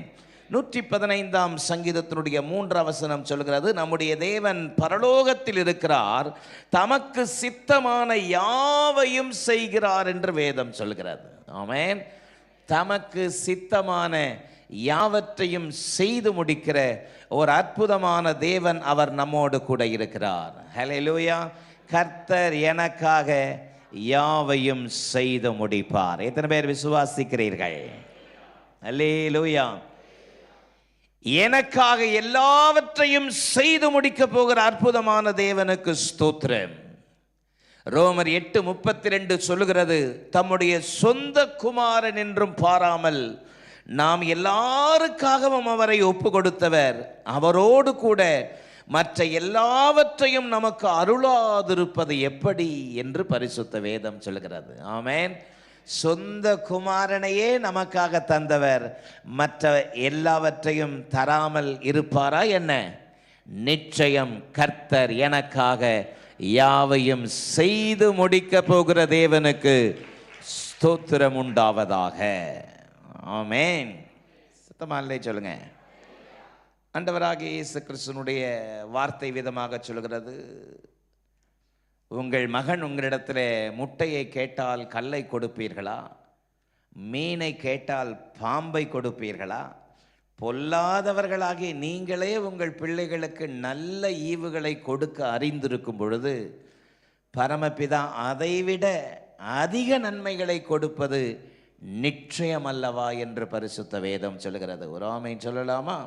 115ஆம் சங்கீதத்தினுடைய 3ஆம் வசனம் சொல்கிறது, நம்முடைய தேவன் பரலோகத்தில் இருக்கிறார், தமக்கு சித்தமான யாவையும் செய்கிறார் என்று வேதம் சொல்கிறது. ஆமென். தமக்கு சித்தமான யாவற்றையும் செய்து முடிக்கிற ஒரு அற்புதமான தேவன் அவர் நம்மோடு கூட இருக்கிறார். ஹல்லேலூயா. கர்த்தர் எனக்காக யாவையும் செய்து முடிப்பார். எத்தனை பேர் விசுவாசிக்கிறீர்கள்? ஹல்லேலூயா. எனக்காக எல்லாவற்றையும் செய்து முடிக்க போகிற அற்புதமான தேவனுக்கு ஸ்தோத்திரம். ரோமர் 8:32 சொல்லுகிறது, தம்முடைய சொந்த குமாரன் என்றும் பாராமல் நாம் எல்லாருக்காகவும் அவரை ஒப்பு கொடுத்தவர், அவரோடு கூட மற்ற எல்லாவற்றையும் நமக்கு அருளாதிருப்பது எப்படி என்று பரிசுத்த வேதம் சொல்கிறது. ஆமென். சொந்த குமாரனையே நமக்காக தந்தவர் மற்ற எல்லாவற்றையும் தராமல் இருப்பாரா என்ன? நிச்சயம் கர்த்தர் எனக்காக யாவையும் செய்து முடிக்க போகிற தேவனுக்கு ஸ்தோத்திரம் உண்டாவதாக. ஆமென். சத்தமாலே சொல்லுங்க. ஆண்டவராகிய இயேசு கிறிஸ்துவினுடைய வார்த்தை விதமாக சொல்கிறது, உங்கள் மகன் உங்களிடத்தில் முட்டையை கேட்டால் கல்லை கொடுப்பீர்களா? மீனை கேட்டால் பாம்பை கொடுப்பீர்களா? பொல்லாதவர்களாகிய நீங்களே உங்கள் பிள்ளைகளுக்கு நல்ல ஈவுகளை கொடுக்க அறிந்திருக்கும் பொழுது பரமபிதா அதைவிட அதிக நன்மைகளை கொடுப்பது நிச்சயம் அல்லவா என்று பரிசுத்த வேதம் சொல்கிறது. ஒரு ஆமென் சொல்லலாமா?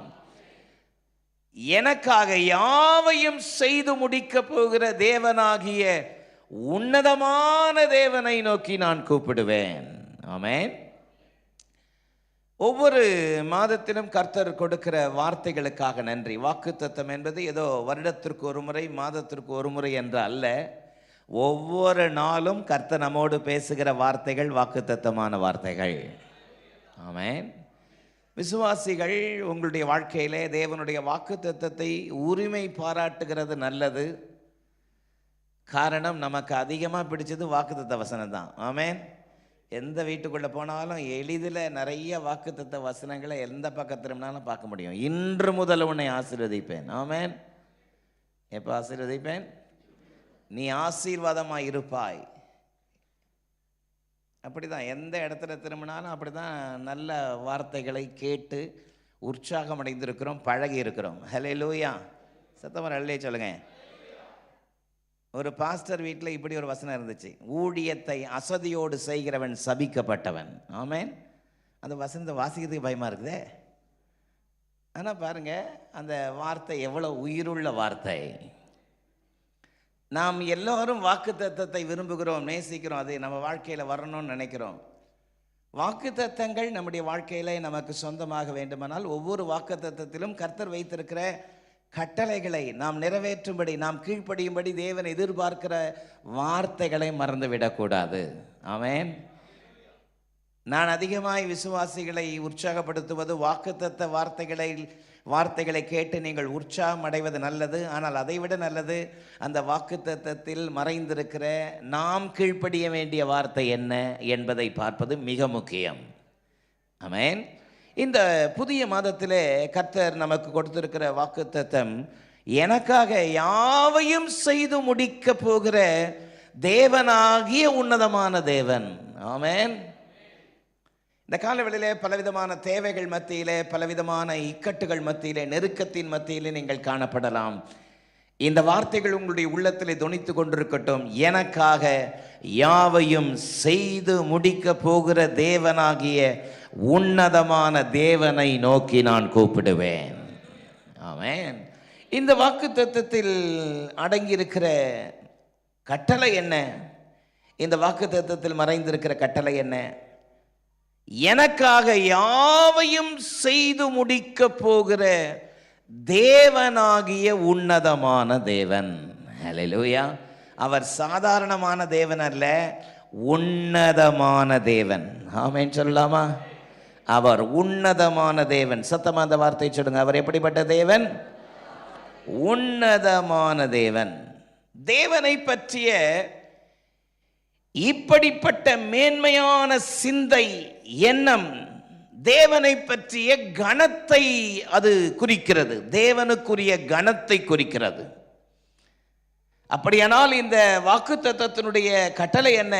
எனக்காக யாவையும் செய்து முடிக்க போகிற தேவனாகிய உன்னதமான தேவனை நோக்கி நான் கூப்பிடுவேன். ஆமென். ஒவ்வொரு மாதத்திலும் கர்த்தர் கொடுக்கிற வார்த்தைகளுக்காக நன்றி. வாக்குத்தத்தம் என்பது ஏதோ வருடத்திற்கு ஒரு முறை, மாதத்திற்கு ஒரு முறை என்று அல்ல. ஒவ்வொரு நாளும் கர்த்தர் நம்மோடு பேசுகிற வார்த்தைகள் வாக்குத்தத்தமான வார்த்தைகள். ஆமென். விசுவாசிகள் உங்களுடைய வாழ்க்கையிலே தேவனுடைய வாக்குத்தத்தத்தை உரிமை பாராட்டுகிறது நல்லது. காரணம், நமக்கு அதிகமாக பிடிச்சது வாக்குத்தத்த வசனம் தான். ஆமென். எந்த வீட்டுக்குள்ளே போனாலும் எளிதில் நிறைய வாக்குத்தத்த வசனங்களை எந்த பக்கத்திலும்னாலும் பார்க்க முடியும். இன்று முதல் உன்னை ஆசீர்வதிப்பேன். ஆமென். எப்போ ஆசீர்வதிப்பேன்? நீ ஆசீர்வாதமாக இருப்பாய். அப்படி தான் எந்த இடத்துல திரும்பினாலும் அப்படி தான் நல்ல வார்த்தைகளை கேட்டு உற்சாகம் அடைந்திருக்கிறோம், பழகி இருக்கிறோம். ஹல்லேலூயா. சத்தமாக அல்லே சொல்லுங்க. ஒரு பாஸ்டர் வீட்டில் இப்படி ஒரு வசனம் இருந்துச்சு, ஊழியத்தை அசதியோடு செய்கிறவன் சபிக்கப்பட்டவன். ஆமென். அந்த வசனத்தை வாசிக்கிறதுக்கு பயமாக இருக்குதே. ஆனால் பாருங்கள், அந்த வார்த்தை எவ்வளோ உயிருள்ள வார்த்தை. நாம் எல்லோரும் வாக்குத்தத்தத்தை விரும்புகிறோம், நேசிக்கிறோம், அது நம்ம வாழ்க்கையில் வரணும்னு நினைக்கிறோம். வாக்குத்தத்தங்கள் நம்முடைய வாழ்க்கையில் நமக்கு சொந்தமாக வேண்டுமானால் ஒவ்வொரு வாக்குத்தத்தத்திலும் கர்த்தர் வைத்திருக்கிற கட்டளைகளை நாம் நிறைவேற்றும்படி, நாம் கீழ்ப்படியும்படி தேவன் எதிர்பார்க்கிற வார்த்தைகளை மறந்துவிடக்கூடாது. ஆமென். நான் அதிகமாய் விசுவாசிகளை உற்சாகப்படுத்துவது வாக்குத்தத்த வார்த்தைகளை கேட்டு நீங்கள் உற்சாகம் அடைவது நல்லது. ஆனால் அதைவிட நல்லது அந்த வாக்குத்தத்தத்தில் மறைந்திருக்கிற நாம் கீழ்ப்படிய வேண்டிய வார்த்தை என்ன என்பதை பார்ப்பது மிக முக்கியம். ஆமென். இந்த புதிய மாதத்திலே கர்த்தர் நமக்கு கொடுத்திருக்கிற வாக்குத்தத்தம் எனக்காக யாவையும் செய்து முடிக்க போகிற தேவனாகிய உன்னதமான தேவன். ஆமென். இந்த காலவெளியிலே பலவிதமான தேவைகள் மத்தியிலே, பலவிதமான இக்கட்டுகள் மத்தியிலே, நெருக்கத்தின் மத்தியிலே நீங்கள் காணப்படலாம். இந்த வார்த்தைகள் உங்களுடைய உள்ளத்திலே தொனித்து கொண்டிருக்கட்டும். எனக்காக யாவையும் செய்து முடிக்க போகிற தேவனாகிய உன்னதமான தேவனை நோக்கி நான் கூப்பிடுவேன். ஆமென். இந்த வாக்குத்தத்தத்தில் அடங்கியிருக்கிற கட்டளை என்ன? இந்த வாக்குத்தத்தத்தில் மறைந்திருக்கிற கட்டளை என்ன? எனக்காக யாவையும் செய்து முடிக்க போகிற தேவனாகிய உன்னதமான தேவன். ஹல்லேலூயா. அவர் சாதாரணமான தேவன் அல்ல, உன்னதமான தேவன். ஆமென் சொல்லலாமா? அவர் உன்னதமான தேவன். சத்தமா அந்த வார்த்தை சொல்லுங்க. அவர் எப்படிப்பட்ட தேவன்? உன்னதமான தேவன். தேவனை பற்றிய இப்படிப்பட்ட மேன்மையான சிந்தை, எண்ணம், தேவனை பற்றிய கணத்தை அது குறிக்கிறது. தேவனுக்குரிய கணத்தை குறிக்கிறது. அப்படியானால் இந்த வாக்குத்தத்தத்தினுடைய கட்டளை என்ன?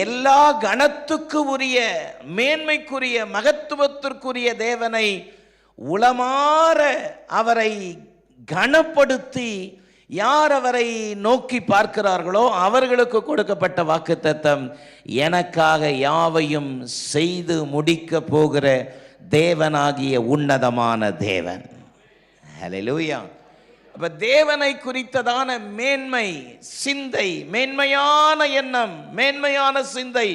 எல்லா கணத்துக்கு உரிய, மேன்மைக்குரிய, மகத்துவத்திற்குரிய தேவனை உளமாற அவரை கனப்படுத்தி யார் அவரை நோக்கி பார்க்கிறார்களோ அவர்களுக்கு கொடுக்கப்பட்ட வாக்குத்தத்தம், எனக்காக யாவையும் செய்து முடிக்க போகிற தேவனாகிய உன்னதமான தேவன். ஹல்லேலூயா. அப்ப தேவனை குறித்ததான மேன்மை சிந்தை, மேன்மையான எண்ணம், மேன்மையான சிந்தை,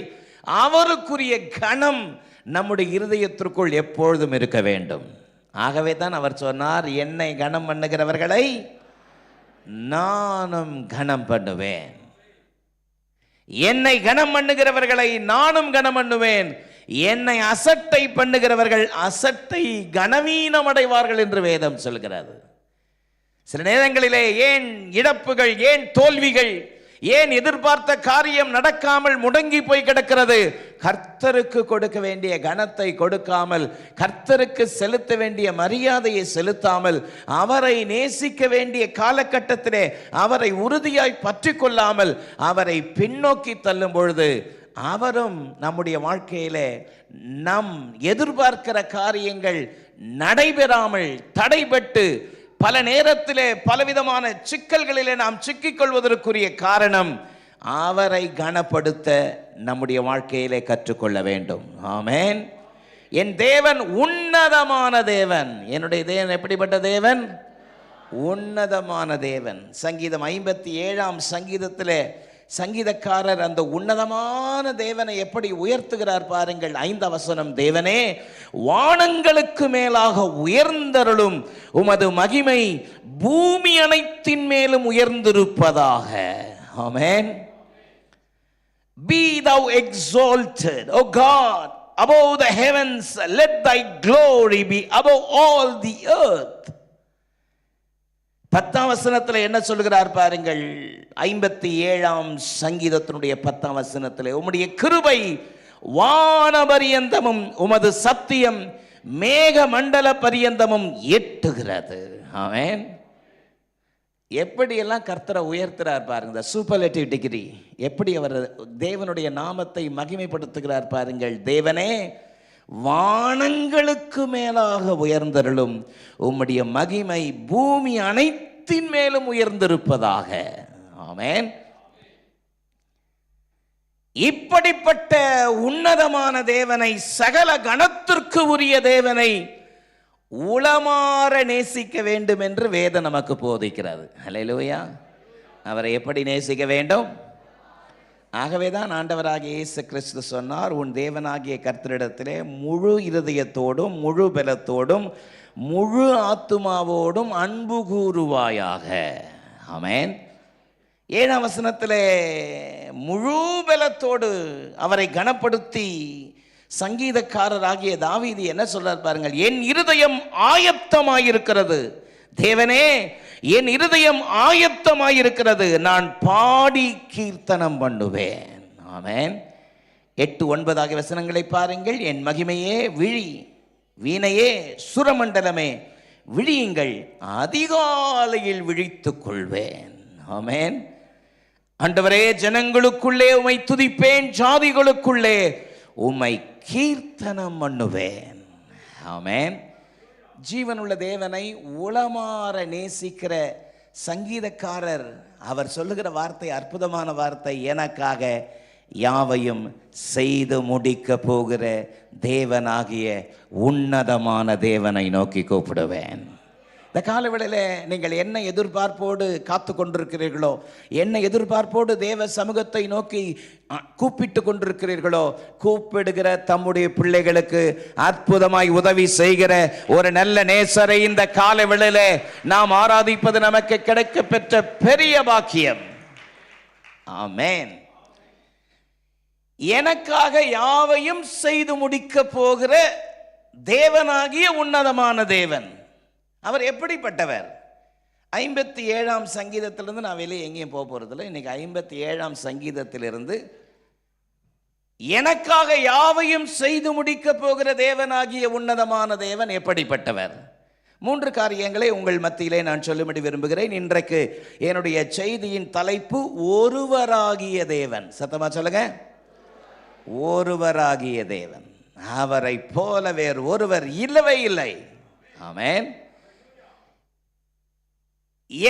அவருக்குரிய கணம் நம்முடைய இருதயத்திற்குள் எப்பொழுதும் இருக்க வேண்டும். ஆகவே தான் அவர் சொன்னார், என்னை கனம் பண்ணுகிறவர்களை நானும் கனம் பண்ணுவேன். என்னை கனம் பண்ணுகிறவர்களை நானும் கனம் பண்ணுவேன். என்னை அசட்டை பண்ணுகிறவர்கள் அசட்டை கனவீனம் அடைவார்கள் என்று வேதம் சொல்கிறது. சில நேரங்களிலே ஏன் இழப்புகள், ஏன் தோல்விகள், ஏன் எதிர்பார்த்த காரியம் நடக்காமல் முடங்கி போய் கிடக்கிறது? கர்த்தருக்கு கொடுக்க வேண்டிய கனத்தை கொடுக்காமல், கர்த்தருக்கு செலுத்த வேண்டிய மரியாதையை செலுத்தாமல், அவரை நேசிக்க வேண்டிய காலகட்டத்திலே அவரை உறுதியாய் பற்றி கொள்ளாமல் அவரை பின்னோக்கி தள்ளும் பொழுது அவரும் நம்முடைய வாழ்க்கையிலே நம் எதிர்பார்க்கிற காரியங்கள் நடைபெறாமல் தடைபட்டு பல நேரத்திலே பலவிதமான சிக்கல்களிலே நாம் சிக்கிக் கொள்வதற்குரிய காரணம் அவரை கனப்படுத்த நம்முடைய வாழ்க்கையிலே கற்றுக்கொள்ள வேண்டும். ஆமென். என் தேவன் உன்னதமான தேவன். என்னுடைய தேவன் எப்படிப்பட்ட தேவன்? உன்னதமான தேவன். சங்கீதம் 57ஆம் சங்கீதத்திலே சங்கீதக்காரர் அந்த உன்னதமான தேவனை எப்படி உயர்த்துகிறார் பாருங்கள். 5ஆம் வசனம், தேவனே வானங்களுக்கு மேலாக உயர்ந்தருளும் உமது மகிமை பூமி அனைத்தின் மேலும் உயர்ந்திருப்பதாக. ஆமென். Be thou exalted, O God, above the heavens. Let thy glory be above all the earth. 10ஆம் வசனத்தில் என்ன சொல்கிறார் பாருங்கள். 57ஆம் சங்கீதத்தினுடைய 10ஆம் வசனத்தில், உம்முடைய கிருபை வான பரியந்தமும் உமது சத்தியம் மேக மண்டல பரியந்தமும் எட்டுகிறது. ஆமென். எப்படியெல்லாம் கர்த்தரை உயர்த்துறார் பாருங்க. சூப்பர்லேட்டிவ் டிகிரி எப்படி அவர் தேவனுடைய நாமத்தை மகிமைப்படுத்துகிறார் பாருங்கள். தேவனே வானங்களுக்கு மேலாக உயர்ந்தருளும் உம்முடைய மகிமை பூமி அனைத்தின் மேலும் உயர்ந்திருப்பதாக. ஆமென். இப்படிப்பட்ட உன்னதமான தேவனை, சகல கணத்திற்கு உரிய தேவனை உளமாற நேசிக்க வேண்டும் என்று வேதம் நமக்கு போதிக்கிறது. ஹல்லேலூயா. அவரை எப்படி நேசிக்க வேண்டும்? ஆகவேதான் ஆண்டவராகிய இயேசு கிறிஸ்து சொன்னார், உன் தேவனாகிய கர்த்தரிடத்திலே முழு இருதயத்தோடும் முழு பலத்தோடும் முழு ஆத்துமாவோடும் அன்பு கூறுவாயாக. ஆமென். 7ஆம் வசனத்திலே முழு பலத்தோடு அவரை கனப்படுத்தி சங்கீதக்காரராகிய தாவீது என்ன சொல்றார் பாருங்கள். என் இருதயம் ஆயத்தமாயிருக்கிறது. தேவனே என் இருதயம் ஆயத்தமாயிருக்கிறது, நான் பாடி கீர்த்தனம் பண்ணுவேன். ஆமென். 8, 9 ஆகிய வசனங்களை பாருங்கள். என் மகிமையே விழி, வீணையே சுரமண்டலமே, விழியுங்கள், அதிகாலையில் விழித்துக் கொள்வேன். ஆமென். ஆண்டவரே, ஜனங்களுக்குள்ளே உம்மை துதிப்பேன், ஜாதிகளுக்குள்ளே உம்மை கீர்த்தனம் பண்ணுவேன். ஆமென். ஜீவனுள்ள தேவனை உளமாற நேசிக்கிற சங்கீதக்காரர் அவர் சொல்லுகிற வார்த்தை அற்புதமான வார்த்தை. எனக்காக யாவையும் செய்து முடிக்க போகிற தேவனாகிய உன்னதமான தேவனை நோக்கி கூப்பிடுவேன். இந்த காலவேளையில் நீங்கள் என்ன எதிர்பார்ப்போடு காத்து கொண்டிருக்கிறீர்களோ, என்ன எதிர்பார்ப்போடு தேவ சமூகத்தை நோக்கி கூப்பிட்டு கொண்டிருக்கிறீர்களோ, கூப்பிடுகிற தம்முடைய பிள்ளைகளுக்கு அற்புதமாய் உதவி செய்கிற ஒரு நல்ல நேசரை இந்த காலவேளையில் நாம் ஆராதிப்பது நமக்கு கிடைக்க பெற்ற பெரிய பாக்கியம். ஆமென். எனக்காக யாவையும் செய்து முடிக்க போகிற தேவனாகிய உன்னதமான தேவன். அவர் எப்படிப்பட்டவர்? 57ஆம் சங்கீதத்திலிருந்து நான் வெளியே எங்கேயும் போக போறதில்லை. இன்னைக்கு 57ஆம் சங்கீதத்திலிருந்து எனக்காக யாவையும் செய்து முடிக்க போகிற தேவனாகிய உன்னதமான தேவன் எப்படிப்பட்டவர்? 3 காரியங்களை உங்கள் மத்தியிலே நான் சொல்லும்படி விரும்புகிறேன். இன்றைக்கு என்னுடைய செய்தியின் தலைப்பு ஒருவராகிய தேவன். சத்தமா சொல்லுங்க. ஒருவராகிய தேவன். அவரை போல வேறு ஒருவர் இல்லவே இல்லை. ஆமென்.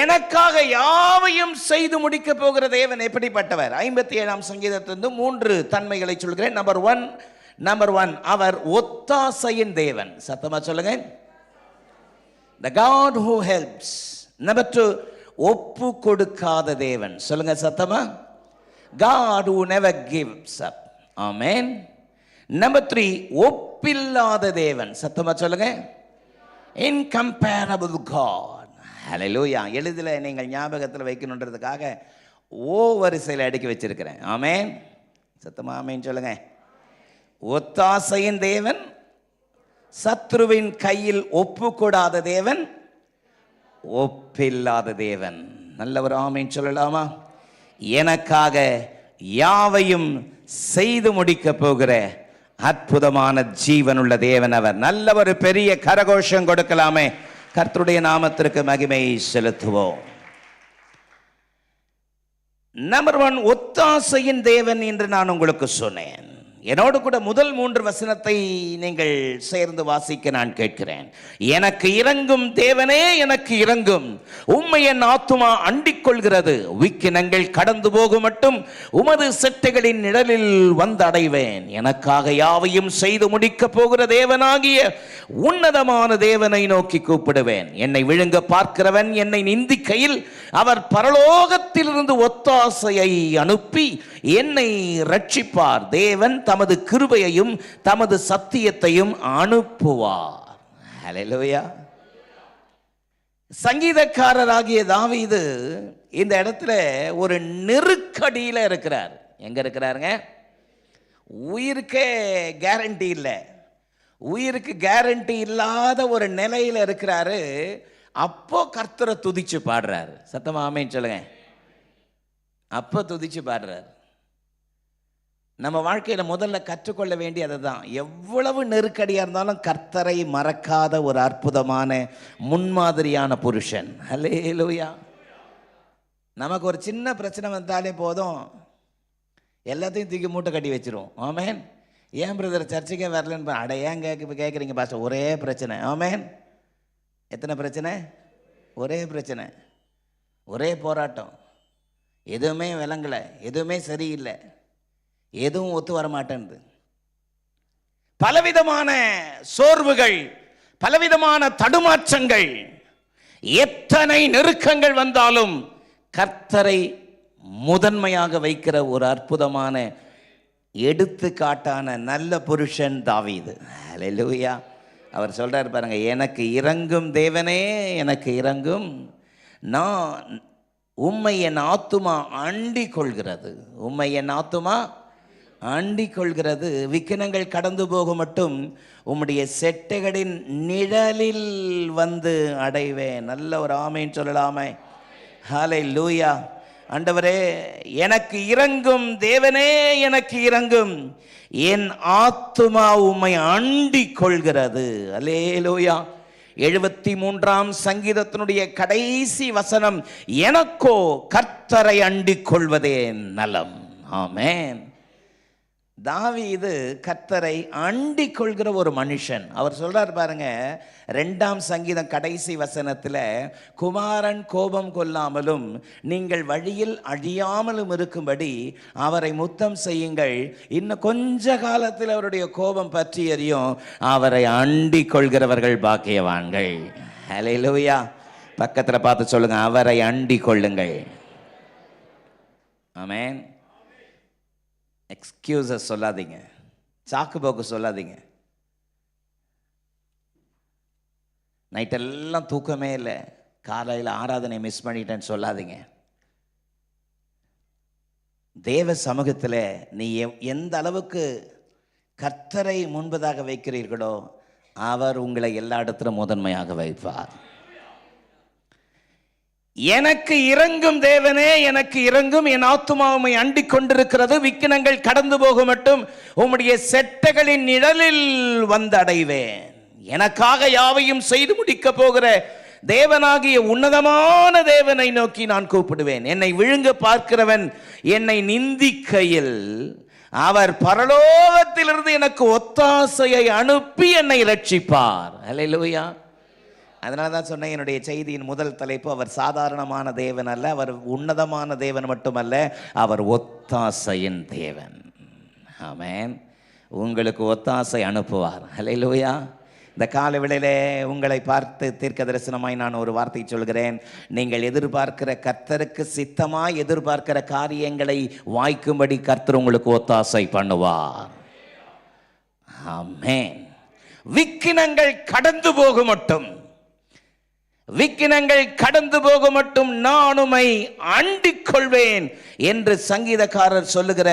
எனக்காக யாவையும் செய்து முடிக்க போகிற தேவன் எப்படிப்பட்டவர்? 57ஆம் சங்கீதத்திலிருந்து 3 தன்மைகளை சொல்கிறேன். நம்பர் ஒன், அவர் ஒத்தாசையின் தேவன். சத்தமா சொல்லுங்க. The God who helps. Number 2, ஒப்பு கொடுக்காத தேவன். சொல்லுங்க சத்தமா. God who never gives up. Amen. Number 3, ஒப்பில்லாத தேவன். சத்தமா சொல்லுங்க. Incomparable God. ஹல்லேலூயா. எளிதில் நீங்கள் ஞாபகத்தில் வைக்கணுன்றதுக்காக வரிசையில் அடுக்கி வச்சிருக்கிறேன். ஆமென். சத்தமா ஆமென் சொல்லுங்க. ஒத்தாசையின் தேவன், சத்ருவின் கையில் ஒப்பு கொடாத தேவன், ஒப்பில்லாத தேவன். நல்ல ஒரு ஆமென் சொல்லலாமா? எனக்காக யாவையும் செய்து முடிக்க போகிற அற்புதமான ஜீவனுள்ள தேவன் அவர். நல்ல ஒரு பெரிய கரகோஷம் கொடுக்கலாமே. கர்த்தருடைய நாமத்திற்கு மகிமை செலுத்துவோம். நம்பர் 1, ஒத்தாசையின் தேவன் என்று நான் உங்களுக்கு சொன்னேன். என்னோடு கூட முதல் 3 வசனத்தை நீங்கள் சேர்ந்து வாசிக்க நான் கேட்கிறேன். எனக்கு இறங்கும் தேவனே, எனக்கு இறங்கும். உம்மை என் ஆத்துமா அண்டிக் கொள்கிறது. விக்கினங்கள் கடந்து போகும் மட்டும் உமது செட்டைகளின் நிழலில் வந்தடைவேன். எனக்காக யாவையும் செய்து முடிக்க போகிற தேவனாகிய உன்னதமான தேவனை நோக்கி கூப்பிடுவேன். என்னை விழுங்க பார்க்கிறவன் என்னை நிந்திக்கையில் அவர் பரலோகத்திலிருந்து ஒத்தாசையை அனுப்பி என்னை ரட்சிப்பார். தேவன் தமது கிருபையையும் தமது சத்தியத்தையும் அனுப்புவார். ஹல்லேலூயா. சங்கீதக்காரராகிய தாவீது இந்த இடத்துல ஒரு நெருக்கடியில் இருக்கிறார். எங்க இருக்கிறாருங்க? உயிருக்கே கேரண்டி இல்லை. உயிருக்கு கேரண்டி இல்லாத ஒரு நிலையில் இருக்கிறாரு. அப்போ கர்த்தரை துதிச்சு பாடுறாரு. சத்தமா ஆமென் சொல்லுங்க. அப்போ துதிச்சு பாடுறாரு. நம்ம வாழ்க்கையில் முதல்ல கற்றுக்கொள்ள வேண்டியது தான். எவ்வளவு நெருக்கடியாக இருந்தாலும் கர்த்தரை மறக்காத ஒரு அற்புதமான முன்மாதிரியான புருஷன். ஹல்லேலூயா. நமக்கு ஒரு சின்ன பிரச்சனை வந்தாலே போதும், எல்லாத்தையும் தூக்கி மூட்டை கட்டி வச்சிருவோம். ஆமென். ஏன் பிரதர் சர்ச்சுக்கே வரலன்னு அட ஏன் கேட்குறீங்க பாஸ்டர்? ஒரே பிரச்சனை. ஆமென். எத்தனை பிரச்சனை? ஒரே பிரச்சனை, ஒரே போராட்டம். எதுவுமே விளங்கலை, எதுவுமே சரியில்லை, எதுவும் ஒத்து வர மாட்டேன்து. பலவிதமான சோர்வுகள், பலவிதமான தடுமாற்றங்கள், எத்தனை நெருக்கங்கள் வந்தாலும் கர்த்தரை முதன்மையாக வைக்கிற ஒரு அற்புதமான எடுத்துக்காட்டான நல்ல புருஷன் தாவீது. ஹல்லேலூயா. அவர் சொல்றார் பாருங்க, எனக்கு இறங்கும் தேவனே, எனக்கு இறங்கும். நான் உம்மை என் ஆத்துமா அண்டிக் கொள்கிறது. உம்மை என் ஆத்துமா அண்டிக் கொள்கிறது. விக்கினங்கள் கடந்து போக மட்டும் உம்முடைய செட்டைகளின் நிழலில் வந்து அடைவேன். நல்ல ஒரு ஆமென் சொல்லலாமே. ஹல்லேலூயா. ஆண்டவரே, எனக்கு இறங்கும் தேவனே, எனக்கு இறங்கும். என் ஆத்துமா உம்மை அண்டிக் கொள்கிறது. அல்லேலூயா. 73ஆம் சங்கீதத்தினுடைய கடைசி வசனம், எனக்கோ கர்த்தரை அண்டிக் கொள்வதே நலம். ஆமென். தாவீது கர்த்தரை அண்டிக் கொள்கிற ஒரு மனுஷன். அவர் சொல்றார் பாருங்க, 2ஆம் சங்கீதம் கடைசி வசனத்தில், குமாரன் கோபம் கொள்ளாமலும் நீங்கள் வழியில் அழியாமலும் இருக்கும்படி அவரை முத்தம் செய்யுங்கள், இன்னும் கொஞ்ச காலத்தில் அவருடைய கோபம் பற்றி எரியும், அவரை அண்டிக் கொள்கிறவர்கள் பாக்கியவான்கள். ஹல்லேலூயா. பக்கத்தில் பார்த்து சொல்லுங்க, அவரை அண்டிக் கொள்ளுங்கள். ஆமென். எக்ஸ்கியூசஸ் சொல்லாதீங்க, சாக்கு போக்கு சொல்லாதீங்க. நைட்டெல்லாம் தூக்கமே இல்லை, காலையில் ஆராதனை மிஸ் பண்ணிட்டேன்னு சொல்லாதீங்க. தேவ சமூகத்தில் நீ எந்த அளவுக்கு கர்த்தரை முன்பதாக வைக்கிறீர்களோ அவர் உங்களை எல்லா இடத்திலும் முதன்மையாக வைப்பார். எனக்கு இறங்கும் தேவனே, எனக்கு இறங்கும், என் ஆத்துமாவை அண்டிக் கொண்டிருக்கிறது, விக்கினங்கள் கடந்து போக மட்டும் உம்முடைய செட்டைகளின் நிழலில் வந்தடைவேன். எனக்காக யாவையும் செய்து முடிக்க போகிற தேவனாகிய உன்னதமான தேவனை நோக்கி நான் கூப்பிடுவேன். என்னை விழுங்க பார்க்கிறவன் என்னை நிந்திக்கையில் அவர் பரலோகத்திலிருந்து எனக்கு ஒத்தாசையை அனுப்பி என்னை ரட்சிப்பார். அல்லேலூயா. அதனால தான் சொன்னேன், என்னுடைய செய்தியின் முதல் தலைப்பு, அவர் சாதாரணமான தேவன் அல்ல, அவர் உன்னதமான தேவன் மட்டுமல்ல, அவர் ஒத்தாசையின் தேவன். ஆமென். உங்களுக்கு ஒத்தாசை அனுப்புவார். அல்லேலூயா. இந்த காலை வேளையிலே உங்களை பார்த்து தீர்க்க தரிசனமாய் நான் ஒரு வார்த்தை சொல்கிறேன். நீங்கள் எதிர்பார்க்கிற, கர்த்தருக்கு சித்தமாய் எதிர்பார்க்கிற காரியங்களை வாய்க்கும்படி கர்த்தர் உங்களுக்கு ஒத்தாசை பண்ணுவார். ஆமென். விக்கினங்கள் கடந்து போக மட்டும், விக்கினங்கள் கடந்து போக மட்டும் நான் உம்மை அண்டிக் கொள்வேன் என்று சங்கீதக்காரர் சொல்லுகிற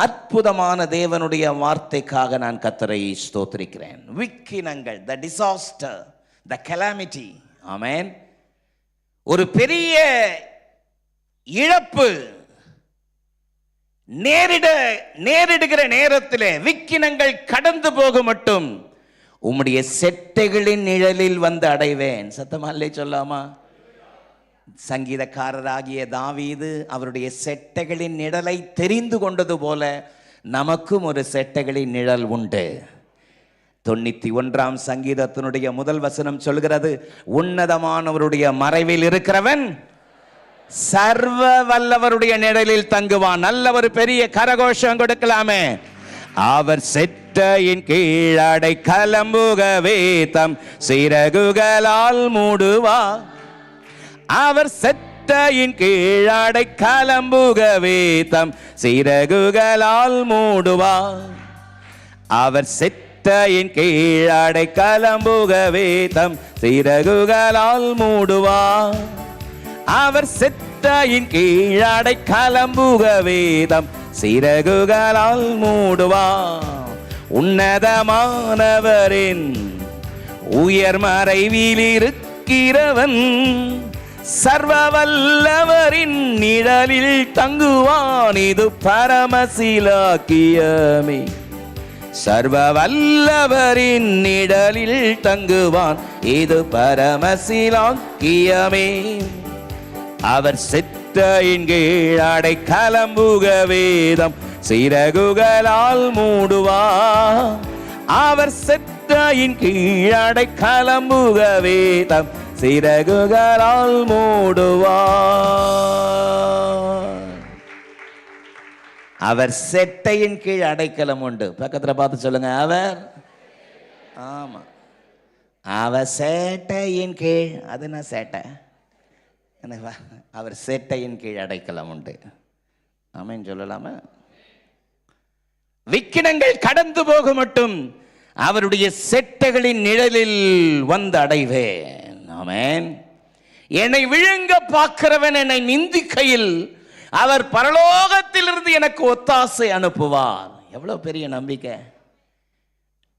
அற்புதமான தேவனுடைய வார்த்தைக்காக நான் கர்த்தரை ஸ்தோத்திரிக்கிறேன். விக்கினங்கள், the disaster, the calamity. ஆமென். ஒரு பெரிய இழப்பு நேரிடுகிற நேரத்தில் விக்கினங்கள் கடந்து போக மட்டும் உம்முடைய செட்டைகளின் நிழலில் வந்து அடைவேன். சத்தமாலே சொல்லாமா? சங்கீதக்காரராகிய தாவீது அவருடைய செட்டைகளின் நிழலை தெரிந்து கொண்டது போல நமக்கும் ஒரு செட்டைகளின் நிழல் உண்டு. 91ஆம் சங்கீதத்தினுடைய முதல் வசனம் சொல்கிறது, உன்னதமானவருடைய மறைவில் இருக்கிறவன் சர்வ வல்லவருடைய நிழலில் தங்குவான். நல்ல ஒரு பெரிய கரகோஷம் கொடுக்கலாமே. அவர் செட்டையின் கீழடை கலம்புகவே தம் சிறகுகளால் மூடுவார். அவர் செட்டையின் கீழடை கலம்புகவே தம் சிறகுகளால் மூடுவார். அவர் செட்டையின் கீழடை கலம்புகவே தம் சிறகுகளால் மூடுவார். அவர் செட்டையின் கீழடை கலம்புகவே தம் சிறகுகளால் மூடுவார். உன்னதமானவரின் உயர் மறைவில் இருக்கிறவன் சர்வ வல்லவரின் நிழலில் தங்குவான். இது பரமசிலாக்கியமே. சர்வ வல்லவரின் நிழலில் தங்குவான். இது பரமசிலாக்கியமே. அவர் செட்டையின் கீழடை கலம்புகவேதம் சிறகுகளால் மூடுவார். அவர் செட்டையின் கீழடை கலம்புகவேதம் சிறகுகளால் மூடுவார். அவர் செட்டையின் கீழ் அடைக்கலம் உண்டு. பக்கத்தில் பார்த்து சொல்லுங்க, அவர். ஆமா, அவர் சேட்டையின் கீழ். அது என்ன சேட்டை? அவர் சேட்டையின் கீழ் அடைக்கலம் உண்டு. ஆமென் சொல்லலாமா? விக்கினங்கள் கடந்து போக மட்டும் அவருடைய செட்டைகளின் நிழலில் வந்து அடைவேன். ஆமென். என்னை விழுங்க பார்க்கிறவன் என்னை நிந்திக்கையில் அவர் பரலோகத்திலிருந்து எனக்கு ஒத்தாசை அனுப்புவார். எவ்வளவு பெரிய நம்பிக்கை!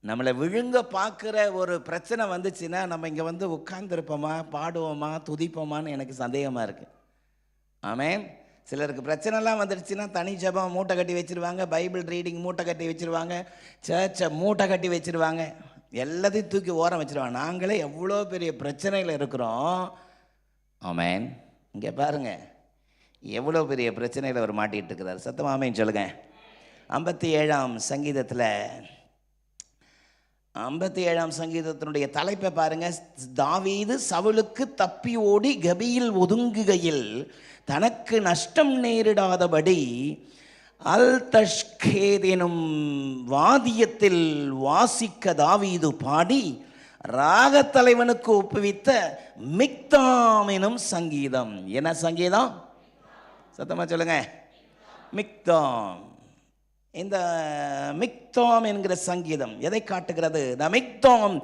நம்மளை விழுங்க பார்க்குற ஒரு பிரச்சனை வந்துச்சுன்னா நம்ம இங்கே வந்து உட்கார்ந்துருப்போமா, பாடுவோமா, துதிப்போமான்னு எனக்கு சந்தேகமாக இருக்குது. ஆமென். சிலருக்கு பிரச்சனைலாம் வந்துடுச்சுன்னா தனி ஜெபம் மூட்டை கட்டி வச்சுருவாங்க, பைபிள் ரீடிங் மூட்டை கட்டி வச்சுருவாங்க, சர்ச்சை மூட்டை கட்டி வச்சுருவாங்க. எல்லாத்தையும் தூக்கி ஓரம் வச்சிருவாங்க. நாங்களே எவ்வளோ பெரிய பிரச்சனையில் இருக்கிறோம். ஆமேன். இங்கே பாருங்க, எவ்வளோ பெரிய பிரச்சனையில் அவர் மாட்டிகிட்டு இருக்கிறார். சத்தமாக ஆமேன் சொல்லுங்க. 57ஆம் சங்கீதத்தில் 57ஆம் சங்கீதத்தினுடைய தலைப்பை பாருங்க. தாவீது சவுலுக்கு தப்பி ஓடி கபியில் ஒதுங்குகையில் தனக்கு நஷ்டம் நேரிடாதபடி அல் தஷ்கேத் எனும் வாதியத்தில் வாசிக்க தாவீது பாடி ராகத்தலைவனுக்கு ஒப்புவித்த மிக்தாம் எனும் சங்கீதம். என்ன சங்கீதம்? சத்தமா சொல்லுங்க. மிக்தாம். இந்த மிக்தாம் என்கிற சங்கீதம் எதை காட்டுகிறது? The மிக்தாம்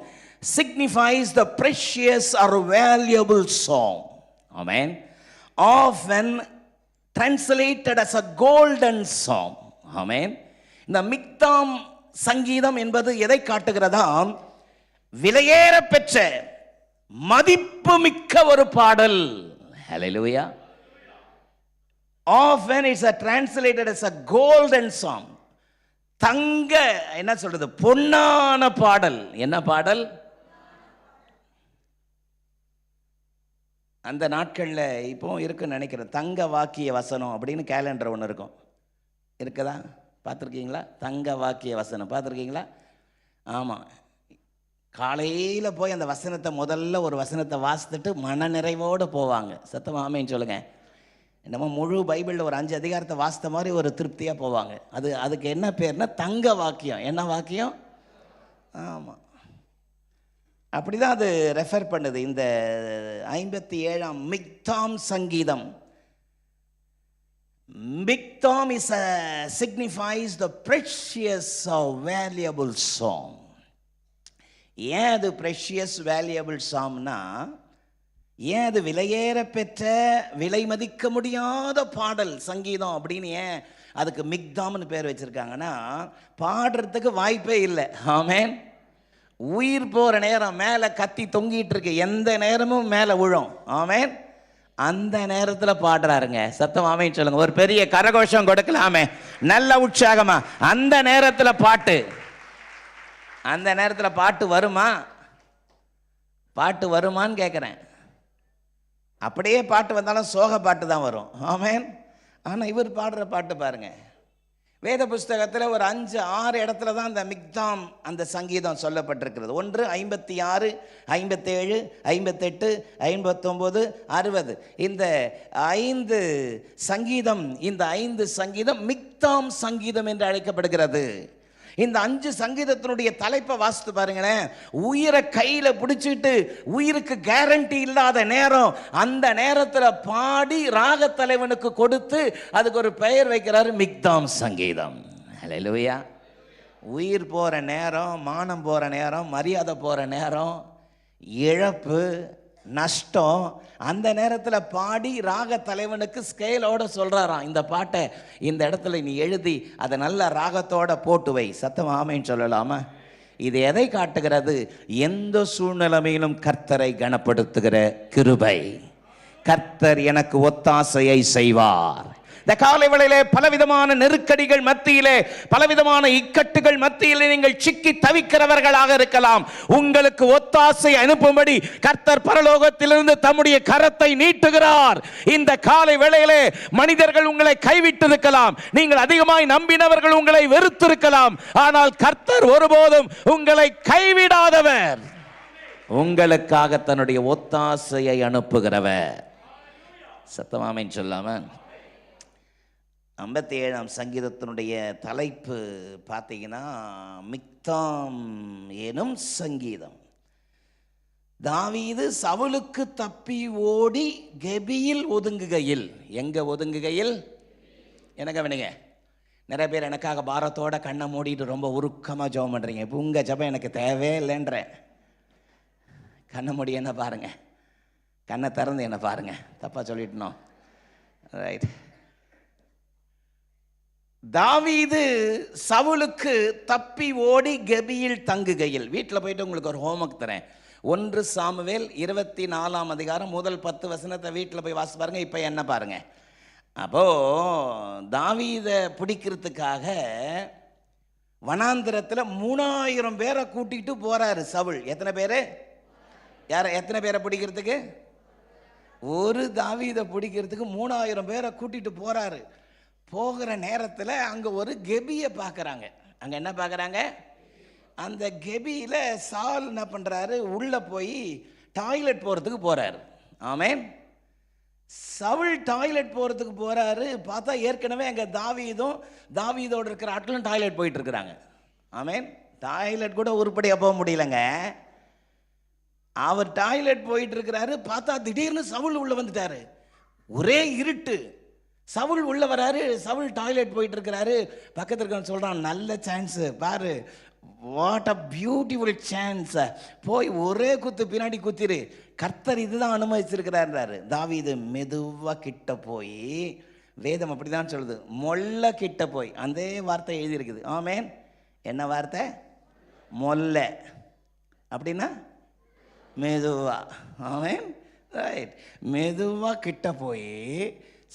signifies the precious or valuable song. Amen. Often translated as a golden song. Amen. இந்த மிக்தாம் சங்கீதம் என்பது எதை காட்டுகிறதா? விலையேற பெற்ற மதிப்பு மிக்க ஒரு பாடல். Hallelujah. Often it's translated as a golden song. தங்க, என்ன சொல்றது, பொன்னான பாடல். என்ன பாடல்? அந்த நாட்களில் இப்போ இருக்குன்னு நினைக்கிறேன், தங்க வாக்கிய வசனம் அப்படின்னு கேலண்டர் ஒன்று இருக்கும். இருக்குதா? பார்த்துருக்கீங்களா? தங்க வாக்கிய வசனம் பார்த்துருக்கீங்களா? ஆமாம். காலையில் போய் அந்த வசனத்தை முதல்ல ஒரு வசனத்தை வாசித்துட்டு மன நிறைவோடு போவாங்க. சத்தமாக ஆமேன்னு சொல்லுங்கள். நம்ம முழு பைபிளில் ஒரு 5 அதிகாரத்தை வாசித்த மாதிரி ஒரு திருப்தியாக போவாங்க. அதுக்கு என்ன பேர்னா தங்க வாக்கியம். என்ன வாக்கியம்? ஆமாம், அப்படி தான் அது ரெஃபர் பண்ணுது. இந்த 57ஆம் மிக்தாம் சங்கீதம். மிக்தாம் is signifies the precious or valuable song. ஏன் அது precious valuable songனா, ஏன் அது விலையேற பெற்ற விலை மதிக்க முடியாத பாடல் சங்கீதம் அப்படின்னு ஏன் அதுக்கு மிக்தாம்னு பேர் வச்சிருக்காங்கன்னா, பாடுறதுக்கு வாய்ப்பே இல்லை. ஆமேன். உயிர் போகிற நேரம் மேலே கத்தி தொங்கிட்டு இருக்கு, எந்த நேரமும் மேலே விழும். ஆமேன். அந்த நேரத்தில் பாடுறாருங்க. சத்தம் ஆமேன்னு சொல்லுங்க. ஒரு பெரிய கரகோஷம் கொடுக்கலாமே, நல்ல உற்சாகமா. அந்த நேரத்தில் பாட்டு, அந்த நேரத்தில் பாட்டு வருமா? பாட்டு வருமான்னு கேட்குறேன். அப்படியே பாட்டு வந்தாலும் சோக பாட்டு தான் வரும். ஆமேன். ஆனால் இவர் பாடுற பாட்டு பாருங்க, வேத புஸ்தகத்தில் ஒரு 5-6 இடத்துல தான் அந்த மிக்தாம் அந்த சங்கீதம் சொல்லப்பட்டிருக்கிறது. 1 56, 57, 58, 59, 60. இந்த 5 சங்கீதம், இந்த 5 சங்கீதம் மிக்தாம் சங்கீதம் என்று அழைக்கப்படுகிறது. இந்த 5 சங்கீதத்தினுடைய தலைப்பை வாசித்து பாருங்களேன். உயிரை கையில் பிடிச்சிட்டு உயிருக்கு கேரண்டி இல்லாத நேரம், அந்த நேரத்தில் பாடி ராகத்தலைவனுக்கு கொடுத்து அதுக்கு ஒரு பெயர் வைக்கிறாரு, மிக்தாம் சங்கீதம். ஹல்லேலூயா. உயிர் போகிற நேரம், மானம் போகிற நேரம், மரியாதை போகிற நேரம், இழப்பு, நஷ்டம், அந்த நேரத்தில் பாடி ராக தலைவனுக்கு ஸ்கேலோட சொல்கிறாராம், இந்த பாட்டை இந்த இடத்துல நீ எழுதி அதை நல்ல ராகத்தோட போட்டு வை. சத்தம் ஆமைன்னு சொல்லலாமா? இது எதை காட்டுகிறது? எந்த சூழ்நிலையிலும் கர்த்தரை கனப்படுத்துகிற கிருபை. கர்த்தர் எனக்கு ஒத்தாசையை செய்வார். இந்த காலை வேளையிலே பலவிதமான நெருக்கடிகள் மத்தியிலே, பலவிதமான இக்கட்டுகள் மத்தியிலே நீங்கள் சிக்கி தவிக்கிறவர்களாக இருக்கலாம். உங்களுக்கு ஒத்தாசை அனுப்பும்படி கர்த்தர் பரலோகத்திலிருந்து தம்முடைய கரத்தை நீட்டுகிறார். இந்த காலை வேளையிலே மனிதர்கள் உங்களை கைவிட்டிருக்கலாம், நீங்கள் அதிகமாய் நம்பினவர்கள் உங்களை வெறுத்திருக்கலாம். ஆனால் கர்த்தர் ஒருபோதும் உங்களை கைவிடாதவர், உங்களுக்காக தன்னுடைய ஒத்தாசையை அனுப்புகிறவர். சத்தமாமேன்னு சொல்லாம 57ஆம் சங்கீதத்தினுடைய தலைப்பு பார்த்தீங்கன்னா மிக்தாம் எனும் சங்கீதம். தாவீது சவுலுக்கு தப்பி ஓடி கெபியில் ஒதுங்குகையில். எங்க ஒதுங்குகையில்? எனக்கு கவனிங்க. நிறைய பேர் எனக்காக பாரத்தோட கண்ணை மூடிட்டு ரொம்ப உருக்கமாக ஜெபம் பண்ணுறீங்க. இப்போ உங்கள் ஜெபம் எனக்கு தேவையே இல்லைன்ற. கண்ணை மூடி என்ன பாருங்க, கண்ணை திறந்து என்ன பாருங்க. தப்பாக சொல்லிட்டோம். ரைட். தாவீது சவுலுக்கு தப்பி ஓடி கெபியில் தங்குகையில். வீட்டில் போயிட்டு உங்களுக்கு ஒரு ஹோம்ஒர்க் தரேன். 1 சாமுவேல் 24ஆம் அதிகாரம் முதல் 10 வசனத்தை வீட்டில் போய் வாசி பாருங்க. இப்போ என்ன பாருங்க. அப்போ தாவீதை பிடிக்கிறதுக்காக வனாந்திரத்தில் 3000 பேரை கூட்டிகிட்டு போகிறாரு சவுல். எத்தனை பேர்? எத்தனை பேரை பிடிக்கிறதுக்கு? ஒரு தாவீதை பிடிக்கிறதுக்கு 3000 பேரை கூட்டிகிட்டு போகிறாரு. போகிற நேரத்தில் அங்கே ஒரு கெபியை பார்க்குறாங்க. அங்கே என்ன பார்க்குறாங்க? அந்த கெபியில் சால் என்ன பண்ணுறாரு, உள்ளே போய் டாய்லெட் போகிறதுக்கு போகிறாரு. ஆமென். சவுல் டாய்லெட் போகிறதுக்கு போகிறாரு. பார்த்தா ஏற்கனவே அங்கே தாவீதோடு இருக்கிற ஆட்களும் டாய்லெட் போயிட்டு இருக்கிறாங்க. ஆமென். டாய்லெட் கூட உருப்படியாக போக முடியலங்க. அவர் டாய்லெட் போயிட்டு இருக்கிறாரு. பார்த்தா திடீர்னு சவுல் உள்ள வந்துட்டாரு. ஒரே இருட்டு. சவுல் உள்ள வராரு. சவுல் டாய்லெட் போயிட்டு இருக்கிறாரு. பக்கத்தில் இருக்க சொல்கிறான், நல்ல சான்ஸ் பாரு, வாட் அ பியூட்டிஃபுல் சான்ஸ், போய் ஒரே குத்து பின்னாடி குத்திரு, கர்த்தர் இதுதான் அனுமதிச்சிருக்கிறாரு. தாவீது மெதுவாக கிட்ட போய், வேதம் அப்படிதான் சொல்லுது, மொல்ல கிட்ட போய், அந்த வார்த்தை எழுதியிருக்குது. ஆமென். என்ன வார்த்தை? மொல்ல அப்படின்னா மெதுவா. ஆமென். ரைட். மெதுவாக கிட்ட போய்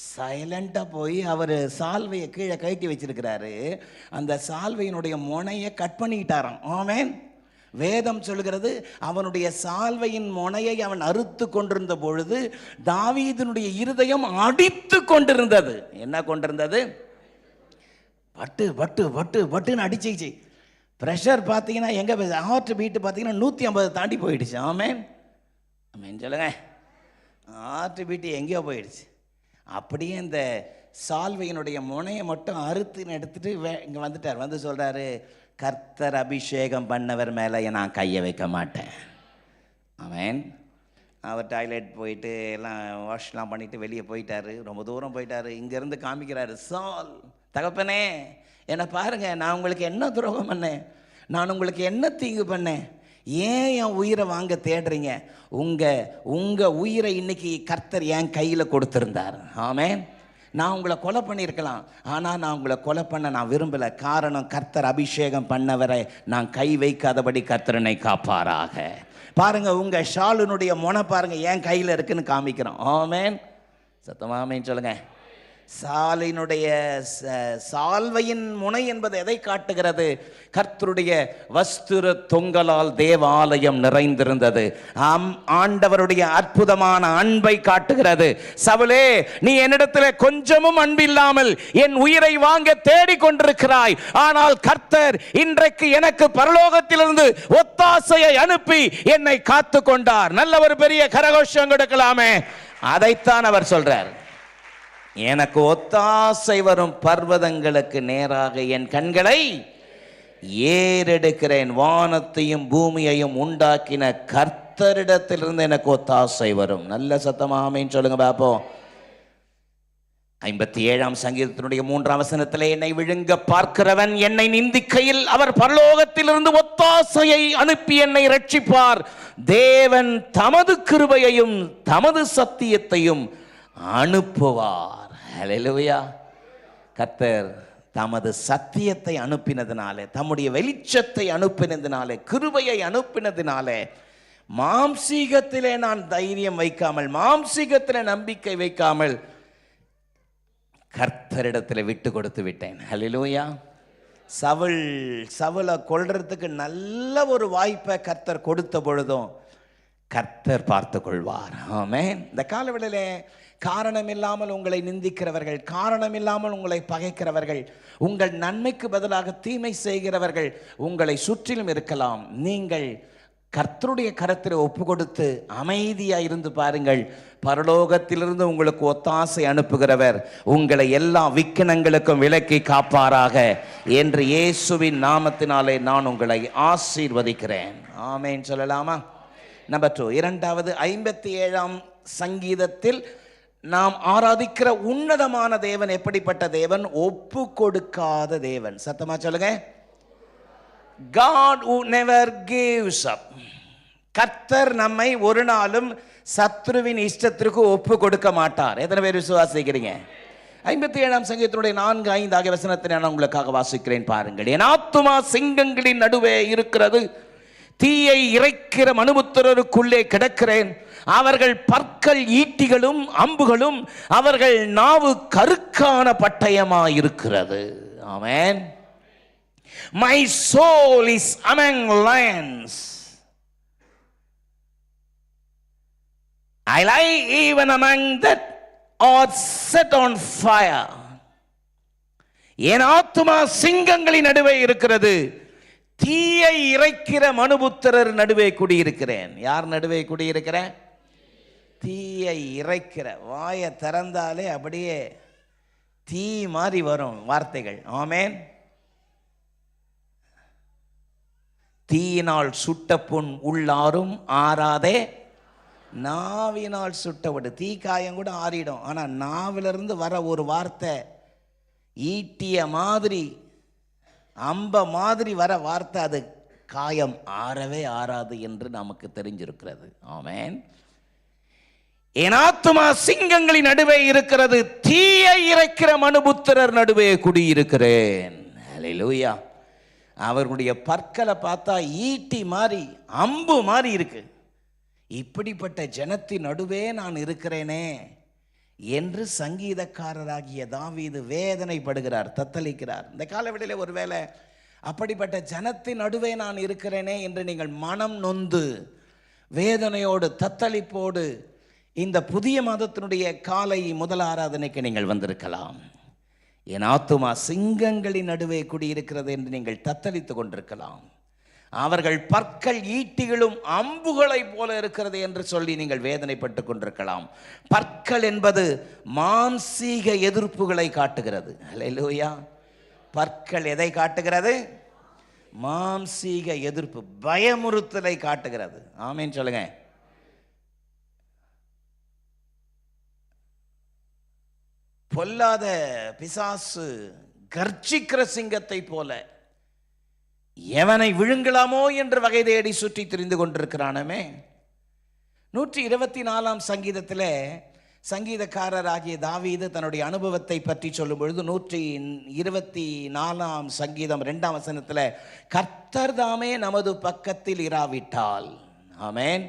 சைலண்டாக போய் அவர் சால்வையை கீழே கட்டி வச்சிருக்கிறாரு. அந்த சால்வையினுடைய முனையை கட் பண்ணிக்கிட்டாராம். ஆமென். வேதம் சொல்கிறது, அவனுடைய சால்வையின் முனையை அவன் அறுத்து கொண்டிருந்த பொழுது தாவீதினுடைய இருதயம் அடித்து கொண்டிருந்தது. என்ன கொண்டிருந்தது? பட்டு பட்டு பட்டு பட்டுன்னு அடிச்சிச்சு. ப்ரெஷர் பார்த்தீங்கன்னா எங்கே, ஹார்ட் பீட்டு பார்த்தீங்கன்னா 150 தாண்டி போயிடுச்சு. ஆமென். ஆமென் சொல்லுங்க. ஹார்ட் பீட்டு எங்கேயோ போயிடுச்சு. அப்படியே இந்த சால்வையினுடைய முனையை மட்டும் அறுத்துன்னு எடுத்துட்டு இங்கே வந்துட்டார். வந்து சொல்கிறாரு, கர்த்தர் அபிஷேகம் பண்ணவர் மேலே நான் கையை வைக்க மாட்டேன். ஆமென். அவர் டாய்லெட் போயிட்டு எல்லாம் வாஷ்லாம் பண்ணிவிட்டு வெளியே போயிட்டார். ரொம்ப தூரம் போயிட்டார். இங்கேருந்து காமிக்கிறாரு, சால் தகப்பனே என்னை பாருங்கள், நான் உங்களுக்கு என்ன துரோகம் பண்ணேன், நான் உங்களுக்கு என்ன தீங்கு பண்ணேன், ஏன் என் உயிரை வாங்க தேடுறீங்க? உங்கள் உயிரை இன்னைக்கு கர்த்தர் என் கையில் கொடுத்துருந்தார். ஆமென். நான் உங்களை கொலை பண்ணியிருக்கலாம், ஆனால் நான் உங்களை கொலை பண்ண நான் விரும்பலை. காரணம், கர்த்தர் அபிஷேகம் பண்ணவரை நான் கை வைக்காதபடி கர்த்தரனை காப்பாராக. பாருங்க, உங்கள் ஷாலுனுடைய முனை பாருங்க என் கையில் இருக்குன்னு காமிக்கிறோம். ஆமென். சத்தமாமேன்னு சொல்லுங்க. சால்வையின் முனை என்பது எதை காட்டுகிறது? கர்த்தருடைய வஸ்திர தொங்கலால் தேவாலயம் நிறைந்திருந்தது. ஆண்டவருடைய அற்புதமான அன்பை காட்டுகிறது. சவுலே, நீ என்னிடத்தில் கொஞ்சமும் அன்பில்லாமல் என் உயிரை வாங்க தேடிக்கொண்டிருக்கிறாய். ஆனால் கர்த்தர் இன்றைக்கு எனக்கு பரலோகத்திலிருந்து ஒத்தாசையை அனுப்பி என்னை காத்து கொண்டார். நல்ல ஒரு பெரிய கரகோஷம் கொடுக்கலாமே. அதைத்தான் அவர் சொல்றார். எனக்கு ஒத்தாசை வரும் பர்வதங்களுக்கு நேராக என் கண்களை ஏறெடுக்கிறேன். வானத்தையும் பூமியையும் உண்டாக்கின கர்த்தரிடத்திலிருந்து எனக்கு ஒத்தாசை வரும். நல்ல சத்தமாக ஆமென் சொல்லுங்க பாப்போம். 57ஆம் சங்கீதத்தினுடைய 3ஆம் வசனத்திலே, என்னை விழுங்க பார்க்கிறவன் என்னை நிந்திக்கையில் அவர் பரலோகத்திலிருந்து ஒத்தாசையை அனுப்பி என்னை ரட்சிப்பார். தேவன் தமது கிருபையையும் தமது சத்தியத்தையும் அனுப்புவார். ஹல்லேலூயா. கர்த்தர் தமது சத்தியத்தை அனுப்பினதினாலே, தம்முடைய வெளிச்சத்தை அனுப்பினதினாலே, கிருபையை அனுப்பினதினாலே, மாம்சீகத்திலே நான் தைரியம் வைக்காமல், மாம்சீகத்திலே நம்பிக்கை வைக்காமல் கர்த்தரிடத்தில் விட்டு கொடுத்து விட்டேன். ஹல்லேலூயா. சவுலை கொல்றதுக்கு நல்ல ஒரு வாய்ப்பை கர்த்தர் கொடுத்த பொழுதும் கர்த்தர் பார்த்து கொள்வார். ஆமென். இந்த காலவெளியிலே காரணம் இல்லாமல் உங்களை நிந்திக்கிறவர்கள், காரணம் இல்லாமல் உங்களை பகைக்கிறவர்கள், உங்கள் நன்மைக்கு பதிலாக தீமை செய்கிறவர்கள் உங்களை சுற்றிலும் இருக்கலாம். நீங்கள் கர்த்தருடைய கரத்தில் ஒப்பு கொடுத்து அமைதியாக இருந்து பாருங்கள். பரலோகத்திலிருந்து உங்களுக்கு ஒத்தாசை அனுப்புகிறவர் உங்களை எல்லா விக்கினங்களுக்கும் விலக்கி காப்பாராக என்று இயேசுவின் நாமத்தினாலே நான் உங்களை ஆசீர்வதிக்கிறேன். ஆமென் சொல்லலாமா? நம்பர் 2, இரண்டாவது 57ஆம் சங்கீதத்தில் நாம் ஆராதிக்கிற உன்னதமான தேவன் எப்படிப்பட்ட தேவன்? ஒப்பு கொடுக்காத தேவன். சத்தமா சொல்லுங்க. God who never gives up. கர்த்தர் நம்மை ஒரு நாளும் சத்ருவின் இஷ்டத்திற்கு ஒப்பு கொடுக்க மாட்டார். எத்தனை பேர் விசுவாசிக்கிறீங்க? 57ஆம் சங்கீதத்தினுடைய 4, 5 ஆகிய வசனத்தை நான் உங்களுக்காக வாசிக்கிறேன் பாருங்கள். என் ஆத்துமா சிங்கங்களின் நடுவே இருக்கிறது, தீயை இறைக்கிற மனுபுத்திரருக்குள்ளே கிடக்கிறேன். அவர்கள் பற்கள் ஈட்டிகளும் அம்புகளும், அவர்கள் நாவு கருக்கான பட்டயமாயிருக்கிறது. ஆமென். My soul is among lions. I lie even among that are set on fire. என் ஆத்துமா சிங்கங்களின் நடுவே இருக்கிறது, தீயை இறைக்கிற மனுபுத்திரர் நடுவே குடியிருக்கிறேன். யார் நடுவே குடியிருக்கிறேன்? தீயை இறைக்கிற. வாயை திறந்தாலே அப்படியே தீ மாதிரி வரும் வார்த்தைகள். ஆமென். தீயினால் சுட்ட புண் உள்ளாரும் ஆறாதே, நாவினால் சுட்டவிடு. தீ காயம் கூட ஆறிடும், ஆனால் நாவிலிருந்து வர ஒரு வார்த்தை ஈட்டிய மாதிரி, அம்ப மாதிரி வர வார்த்தை, அது காயம் ஆறவே ஆறாது என்று நமக்கு தெரிஞ்சிருக்கிறது. ஆமென். என் ஆத்துமா சிங்கங்களின் நடுவே இருக்கிறது, தீயை இறைக்கிற மனுபுத்திரர் நடுவே குடியிருக்கிறேன். ஹல்லேலூயா. அவர்களுடைய பற்களை பார்த்தா ஈட்டி மாதிரி, அம்பு மாதிரி இருக்கு. இப்படிப்பட்ட ஜனத்தின் நடுவே நான் இருக்கிறேனே என்று சங்கீதக்காரராகிய தாவீது வேதனைப்படுகிறார், தத்தளிக்கிறார். இந்த காலவெளியில் ஒருவேளை அப்படிப்பட்ட ஜனத்தின் நடுவே நான் இருக்கிறேனே என்று நீங்கள் மனம் நொந்து வேதனையோடு தத்தளிப்போடு இந்த புதிய மாதத்தினுடைய காலை முதல் ஆராதனைக்கு நீங்கள் வந்திருக்கலாம். என் ஆத்துமா சிங்கங்களின் நடுவே குடியிருக்கிறது என்று நீங்கள் தத்தளித்து கொண்டிருக்கலாம். அவர்கள் பற்கள் ஈட்டிகளும் அம்புகளை போல இருக்கிறது என்று சொல்லி நீங்கள் வேதனைப்பட்டு கொண்டிருக்கலாம். பற்கள் என்பது மாம்சீக எதிர்ப்புகளை காட்டுகிறது. ஹல்லேலூயா. பற்கள் எதை காட்டுகிறது? மாம்சீக எதிர்ப்பு, பயமுறுத்தலை காட்டுகிறது. ஆமென் சொல்லுங்க. பொல்லாத பிசாசு கர்ஜிக்கிற சிங்கத்தை போல எவனை விழுங்கலாமோ என்று வகை தேடி சுற்றி திரிந்து கொண்டிருக்கிறானமே. 124ஆம் சங்கீதத்தில் சங்கீதக்காரராகிய தாவீது தன்னுடைய அனுபவத்தை பற்றி சொல்லும் பொழுது 124ஆம் சங்கீதம் 2ஆம் வசனத்தில், கர்த்தர் தாமே நமது பக்கத்தில் இராவிட்டால், ஆமென்,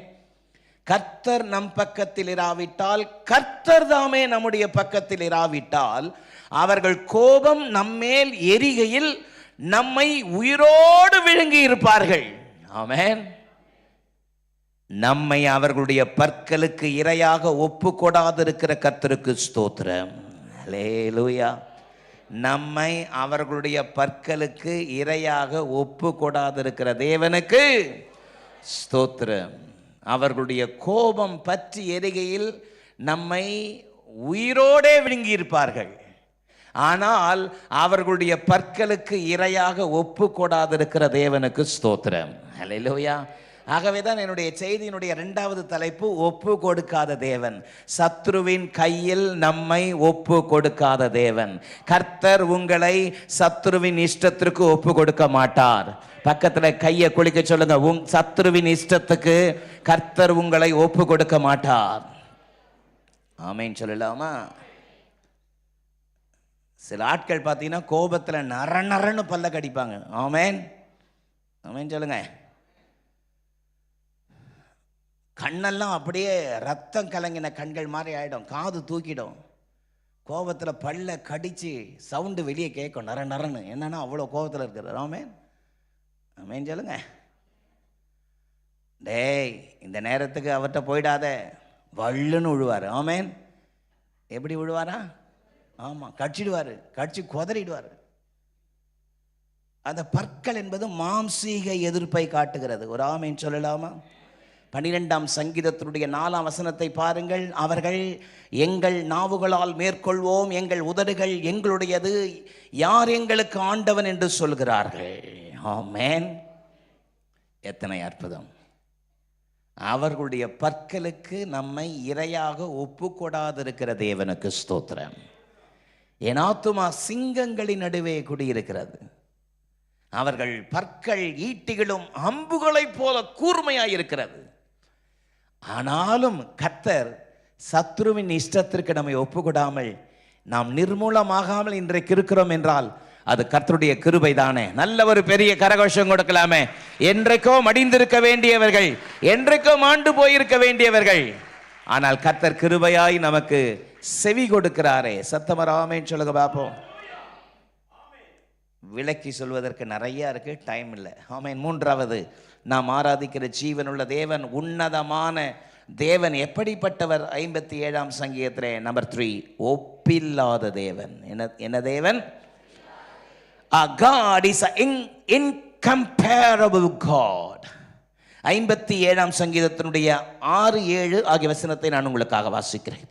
கர்த்தர் நம் பக்கத்தில் இராவிட்டால், கர்த்தர் தாமே நம்முடைய பக்கத்தில் இராவிட்டால், அவர்கள் கோபம் நம்மேல் எரிகையில் நம்மை உயிரோடு விழுங்கி இருப்பார்கள். ஆமென். நம்மை அவர்களுடைய பற்களுக்கு இரையாக ஒப்பு கொடாதிருக்கிற கர்த்தருக்கு ஸ்தோத்திரம். ஹல்லேலூயா. நம்மை அவர்களுடைய பற்களுக்கு இரையாக ஒப்பு கொடாதிருக்கிற தேவனுக்கு ஸ்தோத்திரம். அவர்களுடைய கோபம் பற்றி எரிகையில் நம்மை உயிரோடே விழுங்கி இருப்பார்கள். ஆனால் அவர்களுடைய பற்களுக்கு இரையாக ஒப்பு கொடாதிருக்கிற தேவனுக்கு ஸ்தோத்திரம். ஹல்லேலூயா. ஆகவேதான் என்னுடைய செய்தியினுடைய 2வது தலைப்பு ஒப்பு கொடுக்காத தேவன். சத்ருவின் கையில் நம்மை ஒப்பு கொடுக்காத தேவன். கர்த்தர் உங்களை சத்ருவின் இஷ்டத்திற்கு ஒப்பு கொடுக்க மாட்டார். பக்கத்தில் கையை குளிக்க சொல்லுங்க. சத்ருவின் இஷ்டத்துக்கு கர்த்தர் உங்களை ஒப்பு கொடுக்க மாட்டார். ஆமென் சொல்லலாமா? சில ஆட்கள் பார்த்தீங்கன்னா கோபத்தில் நரன்னு பல்ல கடிப்பாங்க. ஆமென். ஆமென் சொல்லுங்க. கண்ணெல்லாம் அப்படியே ரத்தம் கலங்கின கண்கள் மாதிரி ஆகிடும், காது தூக்கிடும். கோபத்தில் பல்ல கடித்து சவுண்டு வெளியே கேட்கும், நரன்னு. என்னன்னா அவ்வளோ கோபத்தில் இருக்கிறது. ஆமென். ஆமென் சொல்லுங்க. டேய், இந்த நேரத்துக்கு அவர்கிட்ட போயிடாத, வள்ளுன்னு விழுவார். ஆமென். எப்படி விழுவாரா? ஆமாம், கடிச்சிடுவார், கடிச்சு கொதறிடுவார். அந்த பற்கள் என்பது மாம்சீக எதிர்ப்பை காட்டுகிறது. ஒரு ஆமென் சொல்லலாமா? 12ஆம் சங்கீதத்தினுடைய 4ஆம் வசனத்தை பாருங்கள். அவர்கள் எங்கள் நாவுகளால் மேற்கொள்வோம், எங்கள் உதடுகள் எங்களுடையது, யார் எங்களுக்கு ஆண்டவன் என்று சொல்கிறார்கள். ஆமென். எத்தனை அற்புதம்! அவர்களுடைய பற்களுக்கு நம்மை இரையாக ஒப்பு கொடாதிருக்கிற தேவனுக்கு ஸ்தோத்திரம். என் ஆத்துமா சிங்கங்களின் நடுவே குடியிருக்கிறது. அவர்கள் பற்கள் ஈட்டிகளும் அம்புகளைப் போல கூர்மையாயிருக்கிறது. ஆனாலும் கர்த்தர் சத்ருவின் இஷ்டத்திற்கு நம்மை ஒப்புக்கொடாமல் நாம் நிர்மூலமாகாமல் இன்றைக்கு இருக்கிறோம் என்றால் அது கர்த்தருடைய கிருபை தானே. நல்ல ஒரு பெரிய கரகோஷம் கொடுக்கலாமே. என்றைக்கோ மடிந்திருக்க வேண்டியவர்கள், என்றைக்கோ மாண்டு போயிருக்க வேண்டியவர்கள், ஆனால் கர்த்தர் கிருபையாய் நமக்கு செவி கொடுக்கிறாரே. சத்தமராமேன்னு சொல்லுங்க பாப்போம். விளக்கி சொல்வதற்கு நிறையா இருக்குது, டைம் இல்லை. ஆமென். மூன்றாவது, நாம் ஆராதிக்கிற ஜீவனுள்ள தேவன் உன்னதமான தேவன் எப்படிப்பட்டவர்? 57ஆம் சங்கீதத்திலே நம்பர் 3, ஒப்பில்லாத தேவன். என்ன தேவன்? God is an incomparable God. 57ஆம் சங்கீதத்தினுடைய 6, 7 ஆகிய வசனத்தை நான் உங்களுக்காக வாசிக்கிறேன்.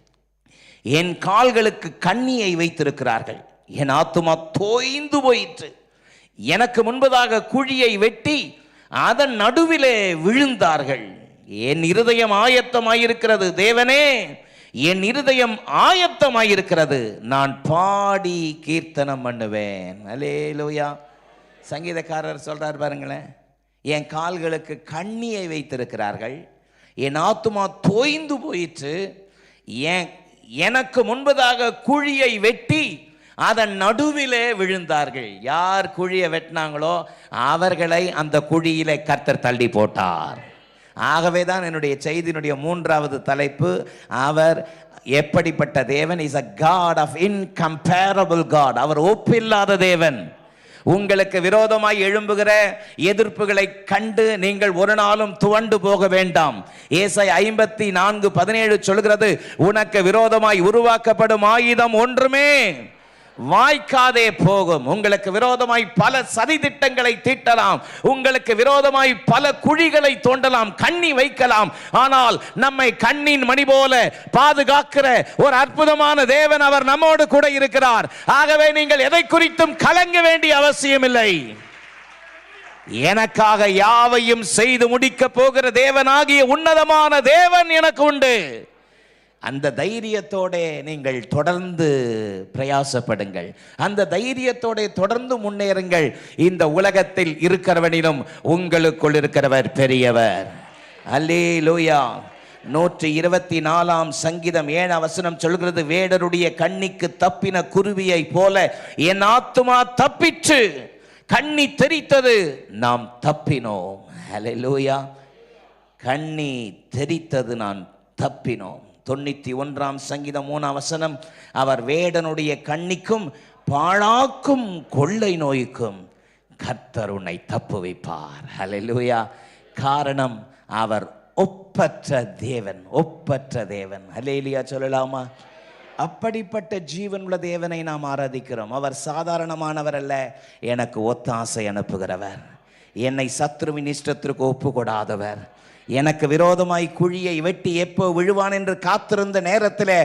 என் கால்களுக்கு கண்ணியை வைத்திருக்கிறார்கள், என் ஆத்துமா தோய்ந்து போயிற்று. எனக்கு முன்பதாக குழியை வெட்டி அதன் நடுவிலே விழுந்தார்கள். என் இருதயம் ஆயத்தமாயிருக்கிறது, தேவனே என் இருதயம் ஆயத்தமாயிருக்கிறது, நான் பாடி கீர்த்தனம் பண்ணுவேன். அல்லேலூயா. சங்கீதக்காரர் சொல்றார் பாருங்களேன், என் கால்களுக்கு கண்ணியை வைத்திருக்கிறார்கள், என் ஆத்துமா தோய்ந்து போயிற்று. எனக்கு முன்பதாக குழியை வெட்டி அதன் நடுவிலே விழுந்தார்கள். யார் குழியை வெட்டினாங்களோ அவர்களை அந்த குழியிலே கர்த்தர் தள்ளி போட்டார். ஆகவே தான் என்னுடைய செய்தியினுடைய 3வது தலைப்பு, அவர் எப்படிப்பட்ட தேவன்? Is a God of incomparable God. அவர் ஒப்பில்லாத தேவன். உங்களுக்கு விரோதமாய் எழும்புகிற எதிர்ப்புகளை கண்டு நீங்கள் ஒரு நாளும் துவண்டு போக வேண்டாம். ஏசாயா 54:17 சொல்கிறது, உனக்கு விரோதமாய் உருவாக்கப்படும் ஆயுதம் ஒன்றுமே வாய்க்காதே போகும். உங்களுக்கு விரோதமாய் பல சதி திட்டங்களை தீட்டலாம், உங்களுக்கு விரோதமாய் பல குழிகளை தோண்டலாம், கண்ணி வைக்கலாம். ஆனால் நம்மை கண்ணின் மணி போல பாதுகாக்கிற ஒரு அற்புதமான தேவன் அவர் நம்மோடு கூட இருக்கிறார். ஆகவே நீங்கள் எதை குறித்தும் கலங்க வேண்டிய அவசியமில்லை. எனக்காக யாவையும் செய்து முடிக்க போகிற தேவனாகிய உன்னதமான தேவன் எனக்கு உண்டு. அந்த தைரியத்தோட நீங்கள் தொடர்ந்து பிரயாசப்படுங்கள், அந்த தைரியத்தோட தொடர்ந்து முன்னேறுங்கள். இந்த உலகத்தில் இருக்கிறவனிலும் உங்களுக்குள் இருக்கிறவர் பெரியவர். அல்லேலூயா. 124ஆம் சங்கீதம் 7ஆம் வசனம் சொல்கிறது, வேடருடைய கண்ணிக்கு தப்பின குருவியை போல என் ஆத்துமா தப்பிற்று, கண்ணி தெரித்தது, நாம் தப்பினோம். அல்லேலூயா. கண்ணி தெரித்தது, நான் தப்பினோம். 91ஆம் சங்கீதம் 3ஆம் வசனம், அவர் வேடனுடைய கண்ணிக்கும் பாழாக்கும் கொள்ளை நோய்க்கும் கர்த்தர் உன்னை தப்புவிப்பார். ஹல்லேலூயா. காரணம், அவர் ஒப்பற்ற தேவன், ஒப்பற்ற தேவன். ஹல்லேலூயா சொல்லலாமா? அப்படிப்பட்ட ஜீவனுள்ள தேவனை நாம் ஆராதிக்கிறோம். அவர் சாதாரணமானவர் அல்ல, எனக்கு ஒத்தாசை அனுப்புகிறவர், என்னை சத்ருவின் இஷ்டத்திற்கு ஒப்பு கொடாதவர், எனக்கு விரோதமாய் குழியை வெட்டி எப்போ விழுவான் என்று காத்திருந்த நேரத்தில்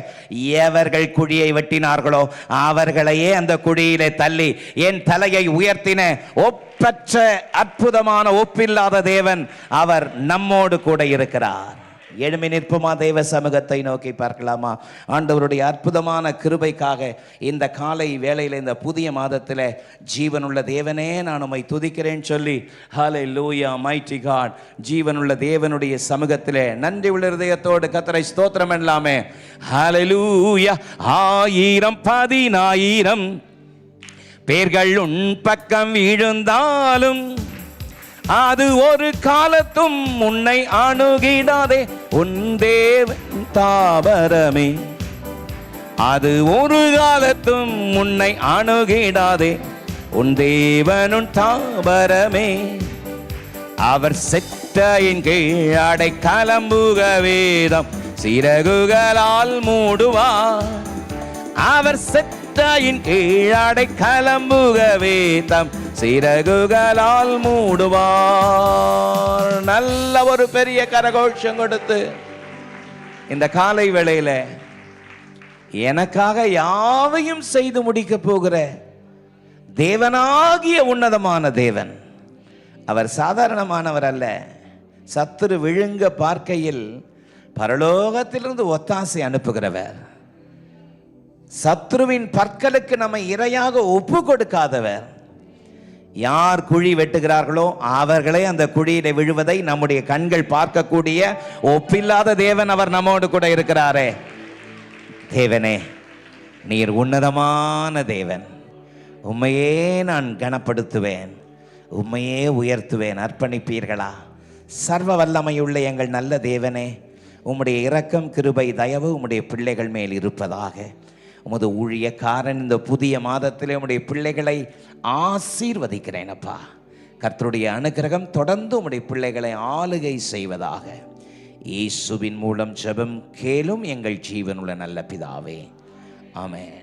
எவர்கள் குழியை வெட்டினார்களோ அவர்களையே அந்த குழியிலே தள்ளி என் தலையை உயர்த்தின ஒப்பற்ற அற்புதமான ஒப்பில்லாத தேவன் அவர் நம்மோடு கூட இருக்கிறார். எழுமி நிற்புமா? தெய்வ சமூகத்தை நோக்கி பார்க்கலாமா? ஆண்டவருடைய அற்புதமான கிருபைக்காக இந்த காலை வேளையில், இந்த புதிய மாதத்தில் ஜீவனுள்ள தேவனே நான் உம்மை துதிக்கிறேன் சொல்லி, ஹல்லேலூயா மைட்டி காட், ஜீவனுள்ள தேவனுடைய சமூகத்தில் நன்றி உள்ள இதயத்தோடு கர்த்தரை ஸ்தோத்திரம் பண்ணலாமே. ஹல்லேலூயா. 1000 பேர்கள் உன் பக்கம் விழுந்தாலும் அது ஒரு காலத்தும் உன்னை அணுகிடாதே, உன் தேவன் தாவரமே. அது ஒரு காலத்தும் உன்னை அணுகிடாதே, உன் தேவனுன் தாவரமே. அவர் செட்டையின் கீழ் அடைக்கலம் புக வேதம் சிறகுகளால் மூடுவார். அவர் செட்டையின் கீழ் அடைக்கலம் புக வேதம் சிறகுகளால் மூடுவார். நல்ல ஒரு பெரிய கரகோஷம் கொடுத்து இந்த காலை வேளையில எனக்காக யாவையும் செய்து முடிக்க போகிற தேவனாகிய உன்னதமான தேவன், அவர் சாதாரணமானவர் அல்ல. சத்துரு விழுங்க பார்க்கையில் பரலோகத்திலிருந்து ஒத்தாசை அனுப்புகிறவர், சத்ருவின் பற்களுக்கு நம்மை இரையாக ஒப்பு கொடுக்காதவர். யார் குழி வெட்டுகிறார்களோ அவர்களே அந்த குழியில விழுவதை நம்முடைய கண்கள் பார்க்கக்கூடிய ஒப்பில்லாத தேவன் அவர் நம்மோடு கூட இருக்கிறாரே. தேவனே, நீர் உன்னதமான தேவன், உம்மையே நான் கனப்படுத்துவேன், உம்மையே உயர்த்துவேன். அர்ப்பணிப்பீர்களா? சர்வ வல்லமையுள்ள எங்கள் நல்ல தேவனே, உம்முடைய இரக்கம், கிருபை, தயவு உம்முடைய பிள்ளைகள் மேல் இருப்பதாக. உமது ஊழியக்காரன் இந்த புதிய மாதத்திலே உம்முடைய பிள்ளைகளை ஆசீர்வதிக்கிறேன் அப்பா. கர்த்தருடைய அனுக்கிரகம் தொடர்ந்து உம்முடைய பிள்ளைகளை ஆளுகை செய்வதாக. இயேசுவின் மூலம் ஜெபம் கேளும் எங்கள் ஜீவனுள்ள நல்ல பிதாவே, ஆமென்.